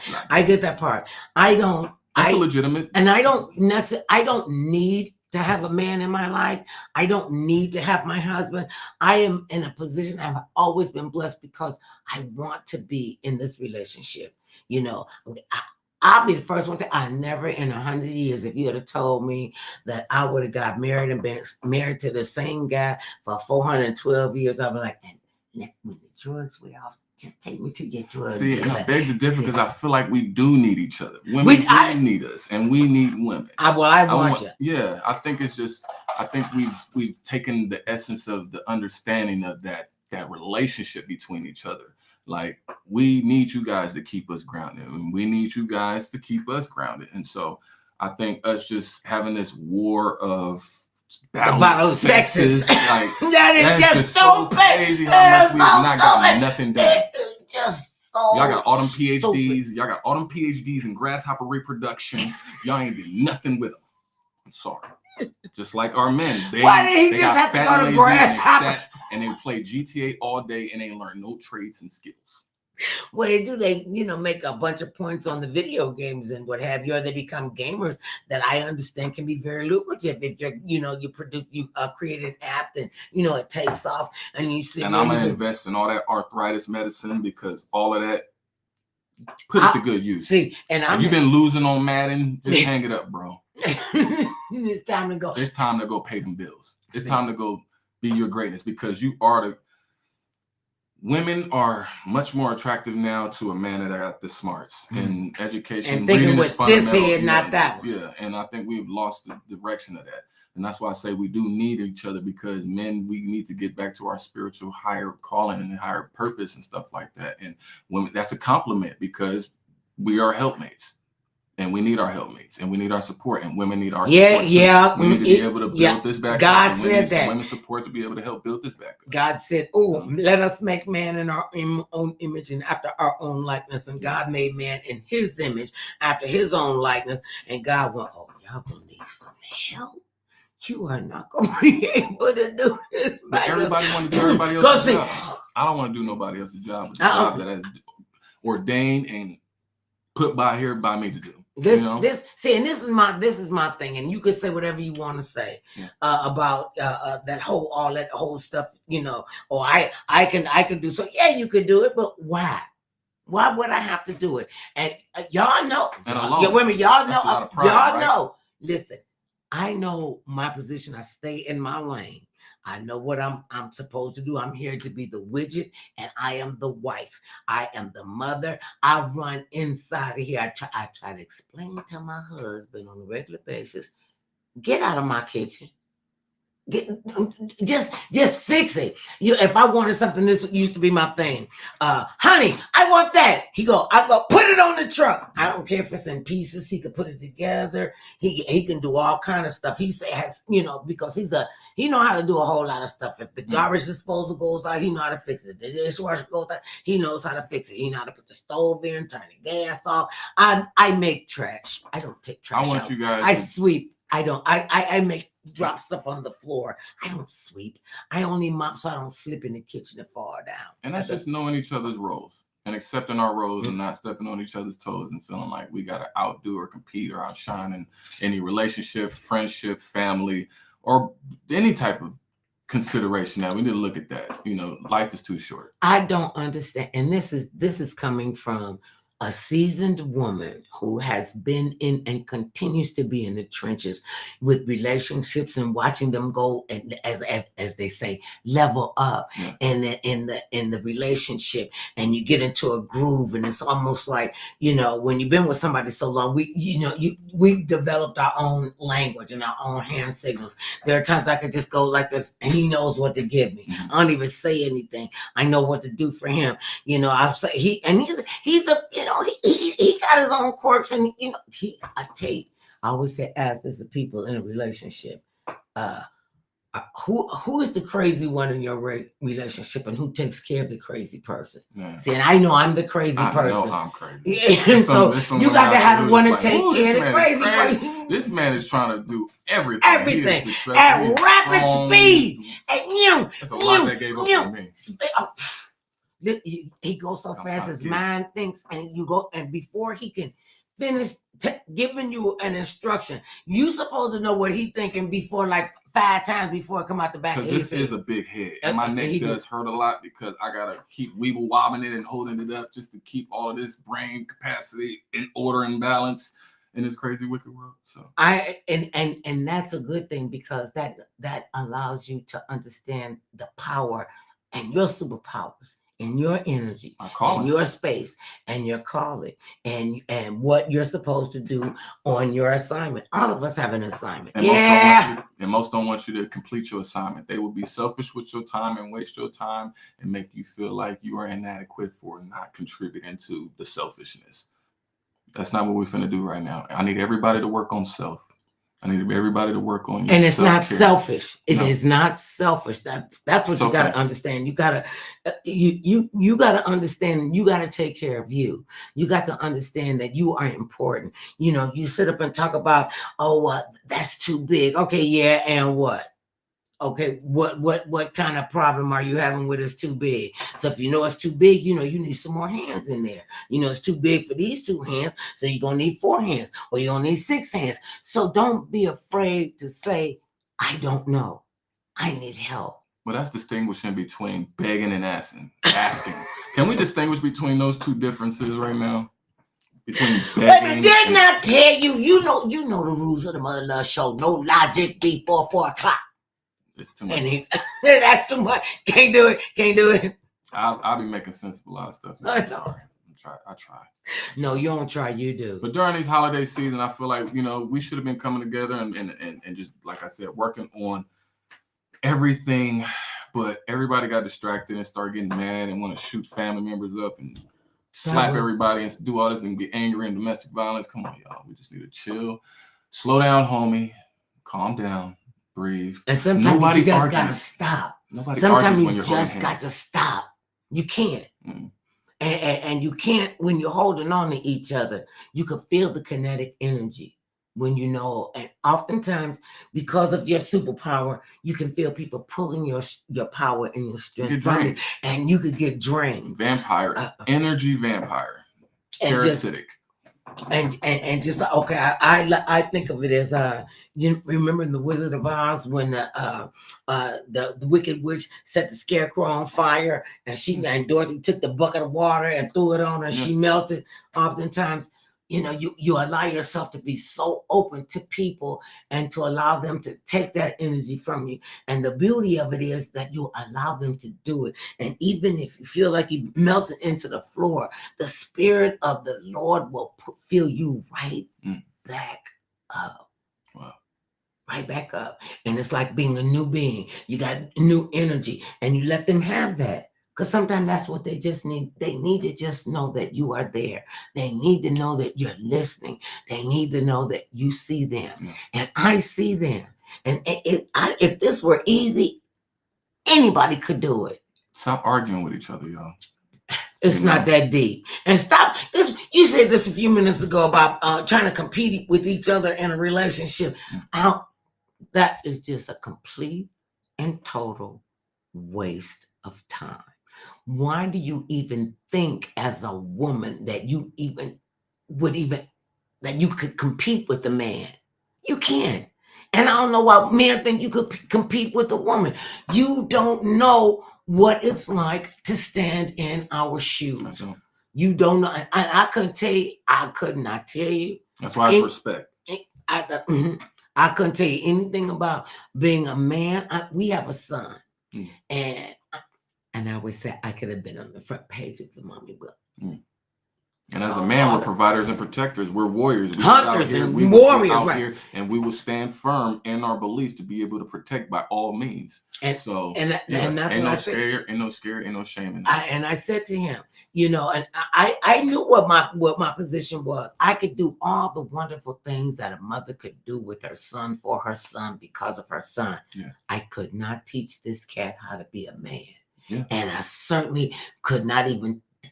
It's legitimate. And I don't need to have a man in my life. I don't need to have my husband. I am in a position, I've always been blessed because I want to be in this relationship. I'll be the first one to. I never in 100 years, if you had told me that I would have got married and been married to the same guy for 412 years, I'd be like, and when the drugs wear off, just take me to your drugs. See, and I beg to differ because I feel like we do need each other. Women need us, and we need women. I want you. Yeah, I think it's just. I think we've taken the essence of the understanding of that relationship between each other. Like, we need you guys to keep us grounded, and we need you guys to keep us grounded. And so I think us just having this war of battle sexes, like that is just so crazy how much we've not gotten nothing done. Y'all got all them PhDs. Y'all got all them PhDs in grasshopper reproduction. Y'all ain't do nothing with them. I'm sorry. Just like our men. Why did he just have to go to grasshopper? And they play GTA all day and they learn no trades and skills. Well, they do. They, make a bunch of points on the video games and what have you, or they become gamers that I understand can be very lucrative if you create an app and, it takes off and you see. And I'm going to invest in all that arthritis medicine because all of that, put it to good use. See, and if you've been losing on Madden, just hang it up, bro. It's time to go. It's time to go pay them bills. It's time to go be your greatness because women are much more attractive now to a man that got the smarts and education. And thinking with this head, not that one. Yeah, and I think we've lost the direction of that. And that's why I say we do need each other because men, we need to get back to our spiritual higher calling and higher purpose and stuff like that. And women, that's a compliment because we are helpmates. And we need our helpmates, and we need our support, and women need our support. Yeah. We need to be able to build this back up. God said that. Women support to be able to help build this back up. God said, let us make man in our own image and after our own likeness. And God made man in his image after his own likeness. And God went, y'all gonna need some help. You are not gonna be able to do this. But everybody want to do everybody else's job. I don't want to do nobody else's job. It's a job that is ordained and put by me to do. This is my thing, and you can say whatever you want to say about that whole stuff, or I can do so. Yeah, you could do it, but why? Why would I have to do it? And y'all know, And women, y'all know, that's a lot of pride, y'all right? know. Listen, I know my position. I stay in my lane. I know what I'm supposed to do. I'm here to be the widget, and I am the wife. I am the mother. I run inside of here. I try to explain to my husband on a regular basis, get out of my kitchen. Just fix it. If I wanted something, this used to be my thing. Honey, I want that. I go put it on the truck. I don't care if it's in pieces. He could put it together. He can do all kind of stuff. He has, because he know how to do a whole lot of stuff. If the garbage disposal goes out, he know how to fix it. The dishwasher goes out, he knows how to fix it. He know how to put the stove in, turn the gas off. I make trash. I don't take trash I want out. you guys. I sweep. I don't. I make drop stuff on the floor. I don't sweep. I only mop so I don't slip in the kitchen and fall down. And that's just knowing each other's roles and accepting our roles and not stepping on each other's toes and feeling like we got to outdo or compete or outshine in any relationship, friendship, family, or any type of consideration. Now we need to look at that. Life is too short. I don't understand. And this is coming from a seasoned woman who has been in and continues to be in the trenches with relationships and watching them go, and as they say, level up in the relationship, and you get into a groove, and it's almost like, when you've been with somebody so long, we've developed our own language and our own hand signals. There are times I could just go like this, and he knows what to give me. I don't even say anything. I know what to do for him. I'll say he's a he got his own quirks, and I tell you, I always say, ask this to people in a relationship, who is the crazy one in your relationship, and who takes care of the crazy person? See, and I know I'm the crazy person. I know I'm crazy. So you got to have the one to take care of the crazy person. This man is trying to do everything. At rapid speed. And that's a lot that gave up for me. He goes so fast, his mind thinks, and you go, and before he can finish giving you an instruction, you supposed to know what he thinking before, like 5 times before it come out the back. Because this is a big head, and my neck does hurt a lot because I gotta keep weeble wobbling it and holding it up just to keep all of this brain capacity in order and balance in this crazy wicked world. So and that's a good thing, because that allows you to understand the power and your superpowers, in your energy, in your space, and your calling, and what you're supposed to do on your assignment. All of us have an assignment. And most don't want you to complete your assignment. They will be selfish with your time and waste your time and make you feel like you are inadequate for not contributing to the selfishness. That's not what we're finna do right now. I need everybody to work on self. I need everybody to work on your and it's self-care. Not selfish. It is not selfish. That's what you got to understand. You got to you got to understand. You got to take care of you. You got to understand that you are important. You sit up and talk about, that's too big. Okay, yeah, and what? Okay, what kind of problem are you having with it's too big? So if you know it's too big, you need some more hands in there. It's too big for these 2 hands, so you're gonna need 4 hands, or you're gonna need 6 hands. So don't be afraid to say, I don't know. I need help. Well, that's distinguishing between begging and asking. Can we distinguish between those 2 differences right now? Between begging. Did not tell you. You know the rules of the Mother Love Show. No logic before 4 o'clock. It's too much. That's too much. Can't do it. I'll be making sense of a lot of stuff. I'm sorry. I try. No, you don't try. You do. But during these holiday season, I feel like we should have been coming together and just, like I said, working on everything. But everybody got distracted and started getting mad and want to shoot family members up and slap everybody and do all this and get angry and domestic violence. Come on, y'all. We just need to chill, slow down, homie, calm down. Breathe. And sometimes you just gotta stop. Sometimes you just got to stop. You can't. And you can't when you're holding on to each other. You can feel the kinetic energy when and oftentimes because of your superpower, you can feel people pulling your power and your strength from you, and you could get drained. Vampire, energy vampire, parasitic. and just like, okay, I think of it as you remember in the Wizard of Oz when the Wicked Witch set the scarecrow on fire, and Dorothy took the bucket of water and threw it on her, and she melted. Oftentimes, you allow yourself to be so open to people and to allow them to take that energy from you. And the beauty of it is that you allow them to do it. And even if you feel like you melted into the floor, the Spirit of the Lord will fill you right back up. Wow. Right back up. And it's like being a new being. You got new energy, and you let them have that. Because sometimes that's what they just need. They need to just know that you are there. They need to know that you're listening. They need to know that you see them. Yeah. And I see them. And if this were easy, anybody could do it. Stop arguing with each other, y'all. It's not that deep. And stop this. You said this a few minutes ago about trying to compete with each other in a relationship. That is just a complete and total waste of time. Why do you even think as a woman that you could compete with a man? You can't. And I don't know why men think you could compete with a woman. You don't know what it's like to stand in our shoes. You don't know. And I couldn't tell you. I could not tell you. That's why it's respect. I couldn't tell you anything about being a man. We have a son. And I always say I could have been on the front page of the mommy book. And as a man, we're providers and protectors. We're warriors. Hunters and warriors, out here, and we will stand firm in our belief to be able to protect by all means. And that's ain't no scare, ain't no scare, ain't no shame in that. And I said to him, and I knew what my position was. I could do all the wonderful things that a mother could do with her son for her son because of her son. Yeah. I could not teach this cat how to be a man. Yeah. And I certainly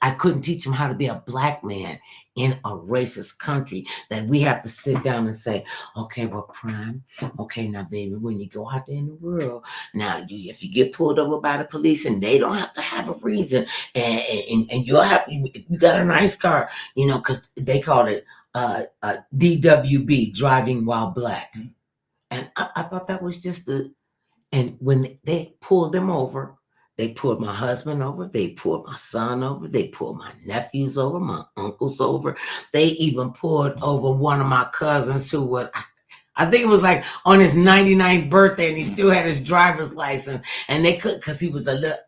I couldn't teach him how to be a black man in a racist country that we have to sit down and say, okay, well, Prime, okay, now, baby, when you go out there in the world, now, if you get pulled over by the police, and they don't have to have a reason, and if you got a nice car, because they called it DWB, driving while black. And I thought that was just and when they pulled them over, they pulled my husband over. They pulled my son over. They pulled my nephews over, my uncles over. They even pulled over one of my cousins who was, I think it was like on his 99th birthday, and he still had his driver's license. And they could, because he was a little,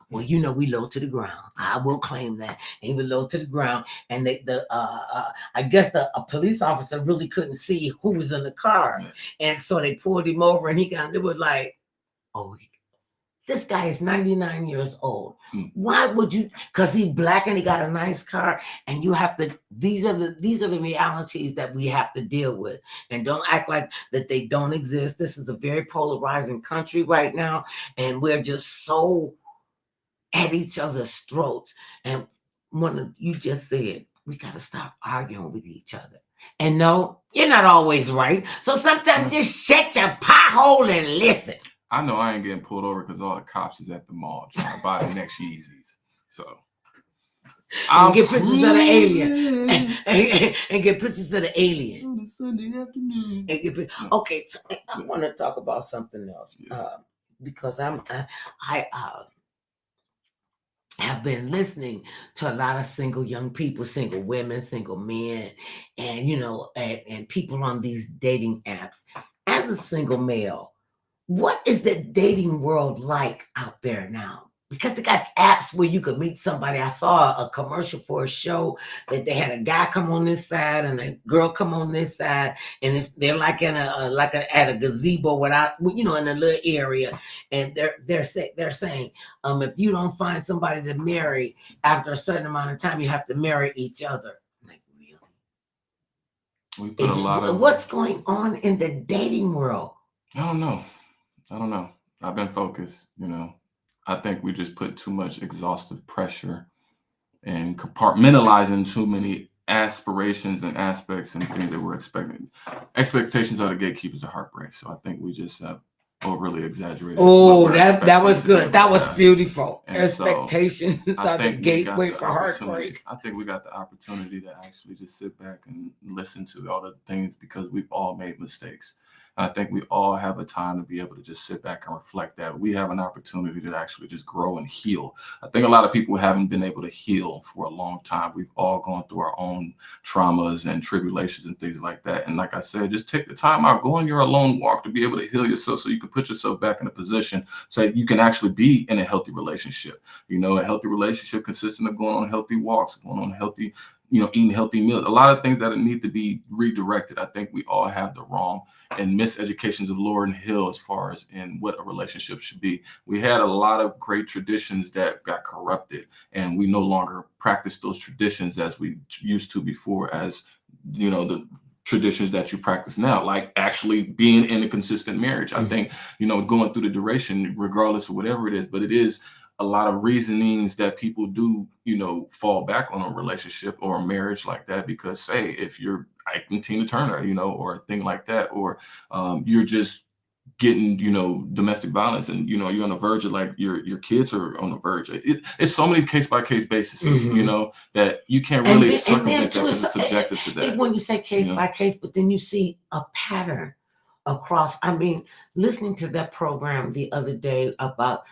well, we low to the ground. I will claim that. And he was low to the ground. And I guess a police officer really couldn't see who was in the car. And so they pulled him over, and they were like, oh, this guy is 99 years old. Why would you? Because he's black and he got a nice car, and you have to. These are the realities that we have to deal with, and don't act like that they don't exist. This is a very polarizing country right now, and we're just so at each other's throats. And you just said we got to stop arguing with each other. And no, you're not always right. So sometimes just shut your pie hole and listen. I know I ain't getting pulled over because all the cops is at the mall trying to buy the next Yeezys. So I'll get pictures of the alien and get pictures of the alien on a Sunday afternoon. Okay, so I want to talk about something else because I have been listening to a lot of single young people, single women, single men, and and people on these dating apps. As a single male, what is the dating world like out there now? Because they got apps where you could meet somebody. I saw a commercial for a show that they had a guy come on this side and a girl come on this side, and they're like at a gazebo without, in a little area, and they're saying, if you don't find somebody to marry after a certain amount of time, you have to marry each other. I'm like, really? What's going on in the dating world? I don't know. I've been focused, I think we just put too much exhaustive pressure and compartmentalizing too many aspirations and aspects and things that we're expecting. Expectations are the gatekeepers of heartbreak. So I think we just have overly exaggerated. Oh, that was good. That was beautiful. And expectations are the gateway for heartbreak. I think we got the opportunity to actually just sit back and listen to all the things, because we've all made mistakes. And I think we all have a time to be able to just sit back and reflect that we have an opportunity to actually just grow and heal. I think a lot of people haven't been able to heal for a long time. We've all gone through our own traumas and tribulations and things like that. And like I said, just take the time out, go on your alone walk to be able to heal yourself, so you can put yourself back in a position so you can actually be in a healthy relationship. You know, a healthy relationship consisting of going on healthy walks, going on healthy, eating healthy meals, a lot of things that need to be redirected. I think we all have the wrong and miseducations of Lauryn Hill as far as in what a relationship should be. We had a lot of great traditions that got corrupted, and we no longer practice those traditions as we used to before, as the traditions that you practice now, like actually being in a consistent marriage. I think, going through the duration, regardless of whatever it is, but it is a lot of reasonings that people do, fall back on a relationship or a marriage like that, because say if you're Ike Tina Turner, or a thing like that, or you're just getting, domestic violence, and you're on the verge of, like, your kids are on the verge. It's so many case by case basis, that you can't really circumvent that because it's subjective to that. When you say case by case, but then you see a pattern across. I mean, listening to that program the other day about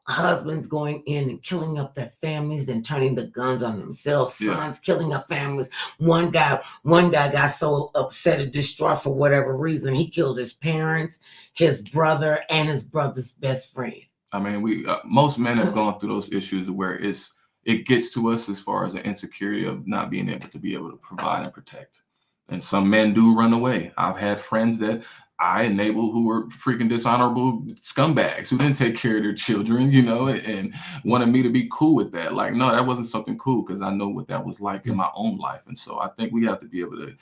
husbands going in and killing up their families, then turning the guns on themselves, sons killing up families. One guy got so upset and distraught for whatever reason, he killed his parents, his brother, and his brother's best friend. I mean, most men have gone through those issues where it gets to us as far as the insecurity of not being able to provide and protect. And some men do run away. I've had friends that I enabled who were freaking dishonorable scumbags who didn't take care of their children, and wanted me to be cool with that. Like, no, that wasn't something cool, because I know what that was like in my own life. And so I think we have to be able to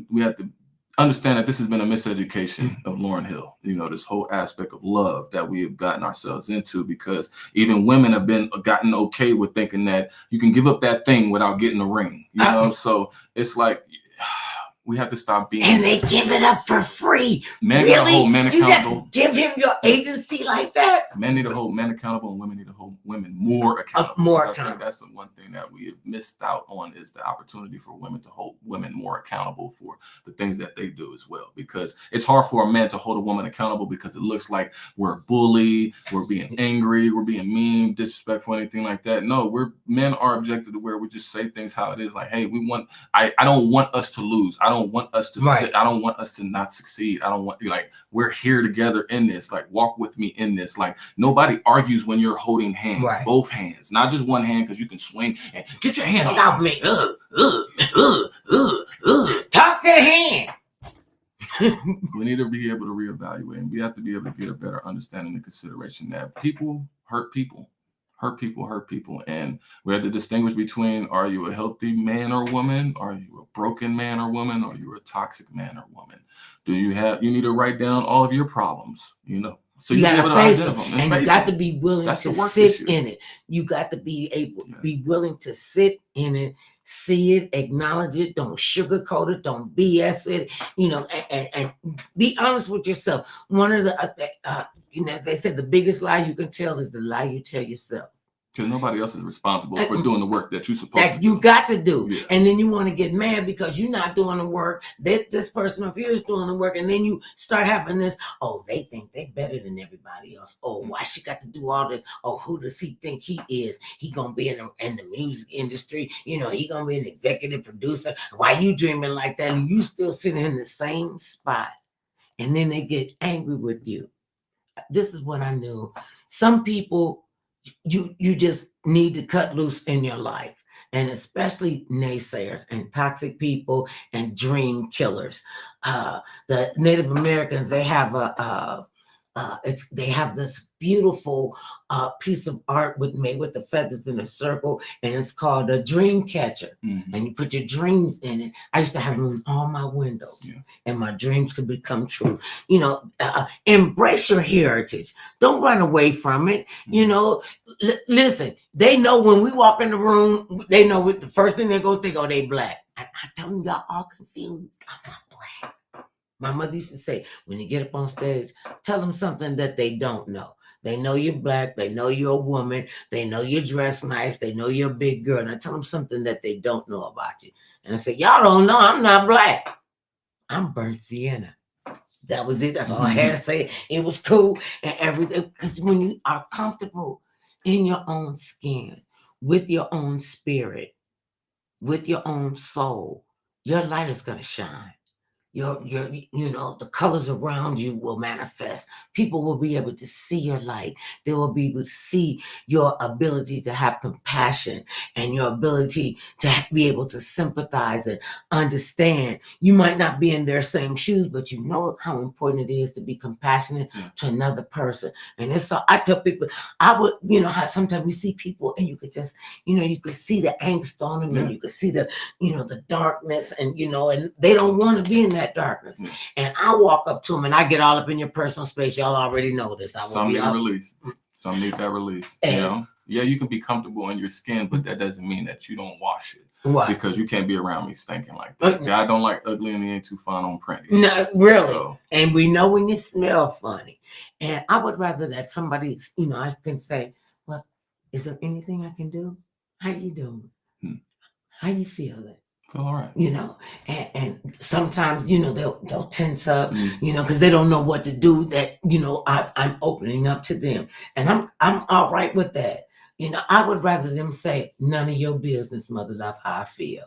we have to understand that this has been a miseducation of Lauryn Hill, this whole aspect of love that we have gotten ourselves into, because even women have gotten okay with thinking that you can give up that thing without getting a ring, so it's like, we have to stop being. And they give it up for free. Men gotta hold men accountable. You just give him your agency like that? Men need to hold men accountable, and women need to hold women more accountable. More I accountable. think that's the one thing that we have missed out on, is the opportunity for women to hold women more accountable for the things that they do as well. Because it's hard for a man to hold a woman accountable, because it looks like we're a bully, we're being angry, we're being mean, disrespectful, anything like that. No, men are objective to where we just say things how it is. Like, hey, I don't want us to lose. I don't want us to not succeed. I don't want we're here together in this. Like, walk with me in this. Like, nobody argues when you're holding hands, both hands, not just one hand, because you can swing and get your hand off me. Talk to the hand. We need to be able to reevaluate, and we have to be able to get a better understanding and consideration that people hurt people. And we have to distinguish between, are you a healthy man or woman? Are you a broken man or woman? Are you a toxic man or woman? You need to write down all of your problems, so you gotta face them, and you got it. to be willing to sit in it. You got to be willing to sit in it, see it, acknowledge it. Don't sugarcoat it. Don't BS it. And be honest with yourself. One of the they said the biggest lie you can tell is the lie you tell yourself. Because nobody else is responsible for doing the work that you're supposed to do. You got to do. Yeah. And then you want to get mad because you're not doing the work. This person up here is doing the work. And then you start having this, they think they're better than everybody else. Why she got to do all this? Who does he think he is? He going to be in the music industry. He going to be an executive producer. Why you dreaming like that? And you still sitting in the same spot. And then they get angry with you. This is what I knew. Some people, you just need to cut loose in your life, and especially naysayers and toxic people and dream killers. The Native Americans, they have they have this beautiful piece of art made with the feathers in a circle, and it's called a dream catcher. Mm-hmm. And you put your dreams in it. I used to have them on all my windows, and my dreams could become true. Embrace your heritage. Don't run away from it. Mm-hmm. Listen, they know when we walk in the room, they know what the first thing they go think, they black. I tell them, y'all all confused. I'm not black. My mother used to say, when you get up on stage, tell them something that they don't know. They know you're black. They know you're a woman. They know you're dressed nice. They know you're a big girl. Now tell them something that they don't know about you. And I said, y'all don't know I'm not black. I'm burnt sienna. That was it. That's all I had to say. It was cool and everything. Because when you are comfortable in your own skin, with your own spirit, with your own soul, your light is going to shine. Your the colors around you will manifest. People will be able to see your light. They will be able to see your ability to have compassion and your ability to be able to sympathize and understand. You might not be in their same shoes, but you know how important it is to be compassionate to another person. And it's so I tell people, I would, how sometimes you see people and you could just, you could see the angst on them and you could see the, the darkness and, and they don't want to be in that darkness. And I walk up to them and I get all up in your personal space. Y'all already know this. Some need release. Some need that release. And, yeah, you can be comfortable in your skin, but that doesn't mean that you don't wash it. Right. Because you can't be around me stinking like that. God don't like ugly and he ain't too fun on print. No, really. So. And we know when you smell funny. And I would rather that somebody, I can say, well, is there anything I can do? How you doing? How you feeling? All right. And sometimes, they'll tense up, because they don't know what to do, that, I'm opening up to them. And I'm all right with that. I would rather them say, none of your business, mother love, how I feel,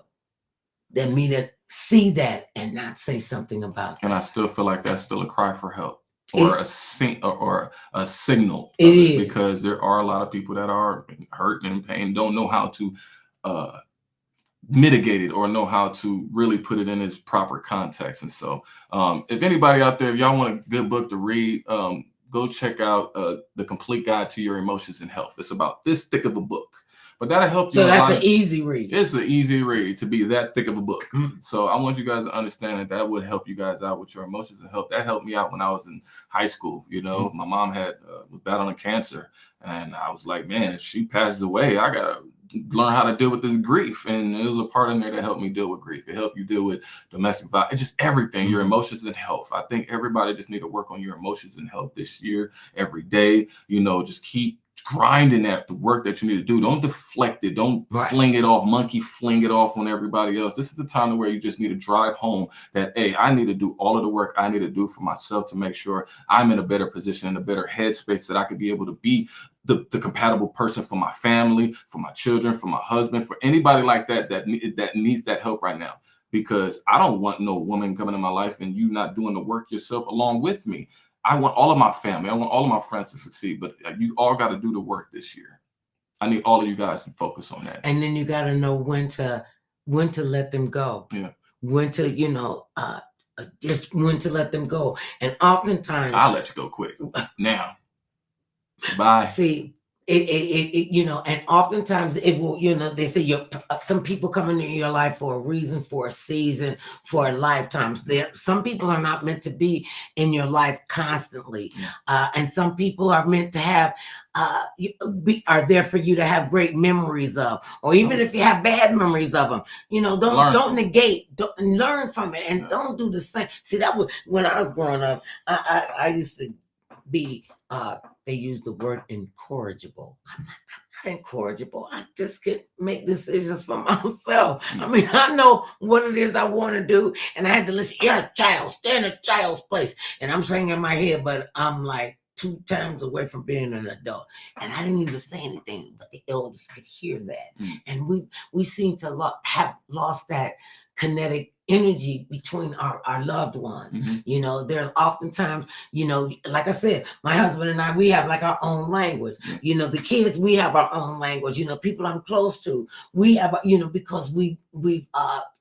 than me to see that and not say something about it. And I still feel like that's still a cry for help or a signal. It is. Because there are a lot of people that are hurt and in pain, don't know how to mitigate it or know how to really put it in its proper context. And so if anybody out there, if y'all want a good book to read, go check out The Complete Guide to Your Emotions and Health. It's about this thick of a book, but that'll help you. So that's an easy read. It's an easy read to be that thick of a book. So I want you guys to understand that would help you guys out with your emotions and health. That helped me out when I was in high school. My mom was battling cancer, and I was like, man, if she passes away, I gotta learn how to deal with this grief. And it was a part in there that helped me deal with grief. It helped you deal with domestic violence. It's just everything, your emotions and health. I think everybody just need to work on your emotions and health this year, every day. Just keep grinding at the work that you need to do. Don't deflect it. Don't fling it off, monkey fling it off on everybody else. This is the time where you just need to drive home that, hey, I need to do all of the work I need to do for myself to make sure I'm in a better position, in a better headspace, that I could be able to be the compatible person for my family, for my children, for my husband, for anybody like that needs that help right now. Because I don't want no woman coming in my life and you not doing the work yourself along with me. I want all of my family, I want all of my friends to succeed, but you all got to do the work this year. I need all of you guys to focus on that. And then you got to know when to let them go. Yeah. When to, just when to let them go. And oftentimes I'll let you go quick now. Bye. See, and oftentimes it will, they say some people come into your life for a reason, for a season, for a lifetime. Some people are not meant to be in your life constantly. And some people are meant to have, are there for you to have great memories of, or even if you have bad memories of them, don't negate, don't learn from it, and don't do the same. See, that was when I was growing up, I used to be, they use the word incorrigible. I'm not incorrigible. I just can make decisions for myself. I mean, I know what it is I want to do, and I had to listen. You're a child. Stay in a child's place. And I'm saying in my head, but I'm like 2 times away from being an adult. And I didn't even say anything, but the elders could hear that. And we seem to have lost that kinetic energy between our loved ones. There's oftentimes, like I said, my husband and I, we have like our own language. The kids, we have our own language. People I'm close to, we have, because we've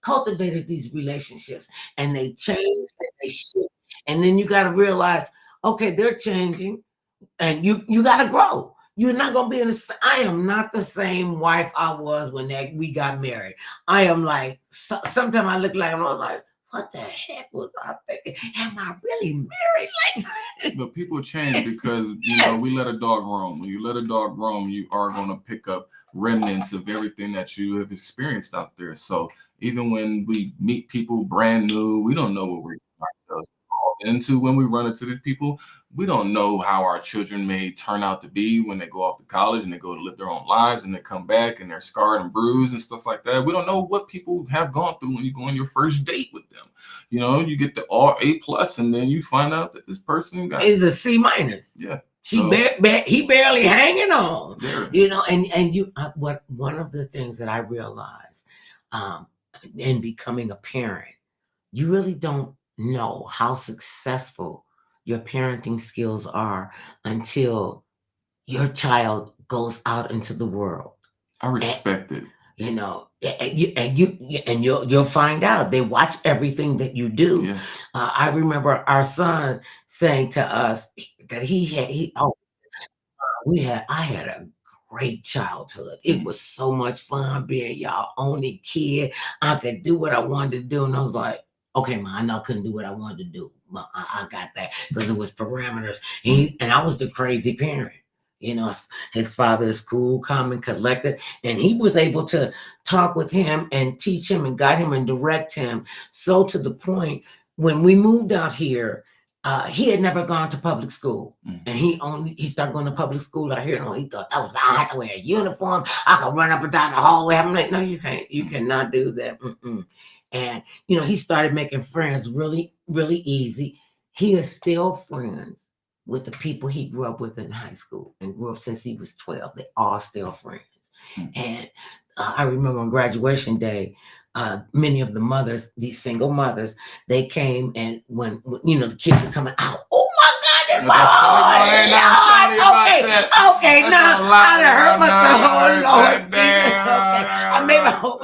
cultivated these relationships, and they change and they shift. And then you got to realize, okay, they're changing, and you got to grow. You're not going to be in the, I am not the same wife I was when we got married. I am like, sometimes I look like, I was like, what the heck was I thinking? Am I really married like that? But people change because, we let a dog roam. When you let a dog roam, you are going to pick up remnants of everything that you have experienced out there. So even when we meet people brand new, we don't know what we're ourselves. into when we run into these people. We don't know how our children may turn out to be when they go off to college and they go to live their own lives and they come back and they're scarred and bruised and stuff like that. We don't know what people have gone through when you go on your first date with them. You know, you get the all A+, and then you find out that this person is a C-. Yeah. He barely hanging on. Yeah. You know, and you what one of the things that I realized in becoming a parent, you really don't know how successful your parenting skills are until your child goes out into the world. I respect it. You know, you'll find out. They watch everything that you do. Yeah. I remember our son saying to us that I had a great childhood. It was so much fun being y'all only kid. I could do what I wanted to do, and I was like, okay, ma, I know I couldn't do what I wanted to do. Ma, I got that because it was parameters, and I was the crazy parent. You know, his father is cool, calm, and collected, and he was able to talk with him and teach him and guide him and direct him. So to the point, when we moved out here, he had never gone to public school, and he started going to public school out here. And he thought that was, I had to wear a uniform. I could run up and down the hallway. I'm like, no, you can't. You cannot do that. And you know, he started making friends really, really easy. He is still friends with the people he grew up with in high school and grew up since he was 12. They all still friends. And I remember on graduation day, many of the mothers, these single mothers, they came, and when you know the kids were coming out, oh my God, that's my Lord. Okay, now I done hurt myself. Oh Lord Jesus. Okay, I made my hope.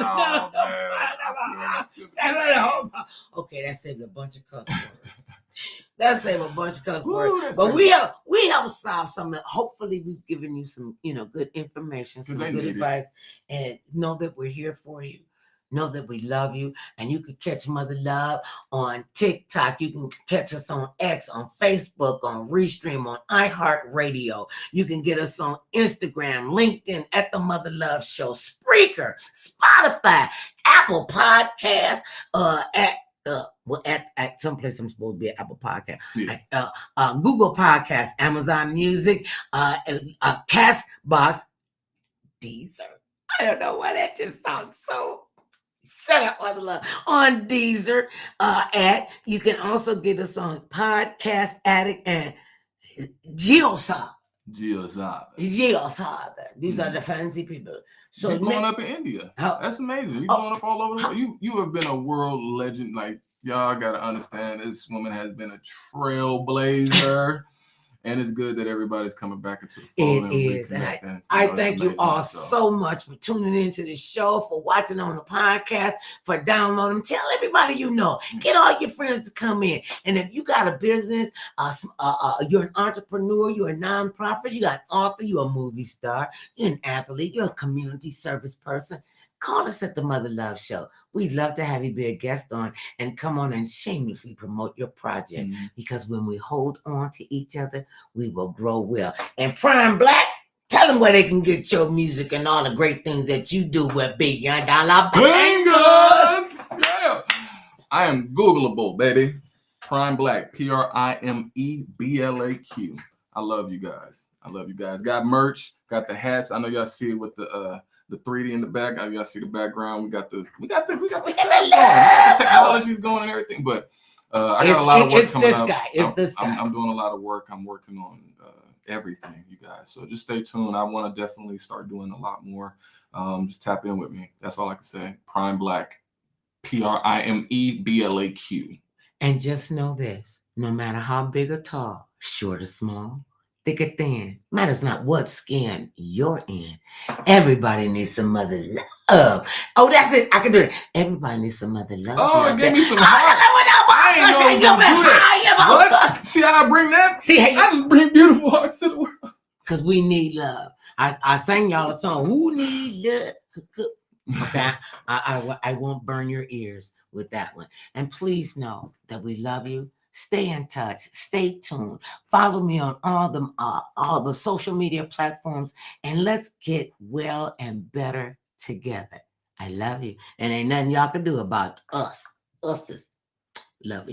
Okay, that saved a bunch of cuss words. That saved a bunch of cuss words. But we have solved some. Hopefully, we've given you some, you know, good information, some good advice, and know that we're here for you. Know that we love you, and you can catch Mother Love on TikTok. You can catch us on X, on Facebook, on Restream, on iHeartRadio. You can get us on Instagram, LinkedIn, at The Mother Love Show, Spreaker, Spotify, Apple Podcasts, at some place I'm supposed to be at Apple Podcast, Google Podcasts, Amazon Music, Castbox, Deezer. I don't know why that just sounds so. Set up Mother Love on Deezer. You can also get us on Podcast Addict and GeoSav. These are the fancy people. So you're going up in India. That's amazing. You're going up all over. You have been a world legend. Like, y'all got to understand, this woman has been a trailblazer. And it's good that everybody's coming back into the fold. It is. And I thank you all so much for tuning into the show, for watching on the podcast, for downloading. Tell everybody you know. Get all your friends to come in. And if you got a business, you're an entrepreneur, you're a nonprofit, you got an author, you're a movie star, you're an athlete, you're a community service person, call us at the Mother Love Show. We'd love to have you be a guest on and come on and shamelessly promote your project. Because when we hold on to each other, we will grow well. And Prime Black, tell them where they can get your music and all the great things that you do with Beyond Dollar Bangers. Yeah. I am Googleable, baby. Prime Black, PRIMEBLAQ. I love you guys. Got merch, got the hats. I know y'all see it with the 3D in the back. Y'all see the background. We got the technology's going and everything. But I got a lot of work coming up. I'm doing a lot of work. I'm working on everything, you guys. So just stay tuned. I want to definitely start doing a lot more. Just tap in with me. That's all I can say. Prime Black, PRIMEBLAQ. And just know this: no matter how big or tall, short or small, thick or thin, matters not what skin you're in. Everybody needs some mother love. Oh, that's it. I can do it. Everybody needs some mother love. Oh, it gave me some I ain't know you do that. What? See how I bring that? See how I just bring beautiful hearts to the world. Because we need love. I sang y'all a song. Who need love? Okay, I won't burn your ears with that one. And please know that we love you. Stay in touch. Stay tuned. Follow me on all the social media platforms, and let's get well and better together. I love you, and ain't nothing y'all can do about us. Us is loving you.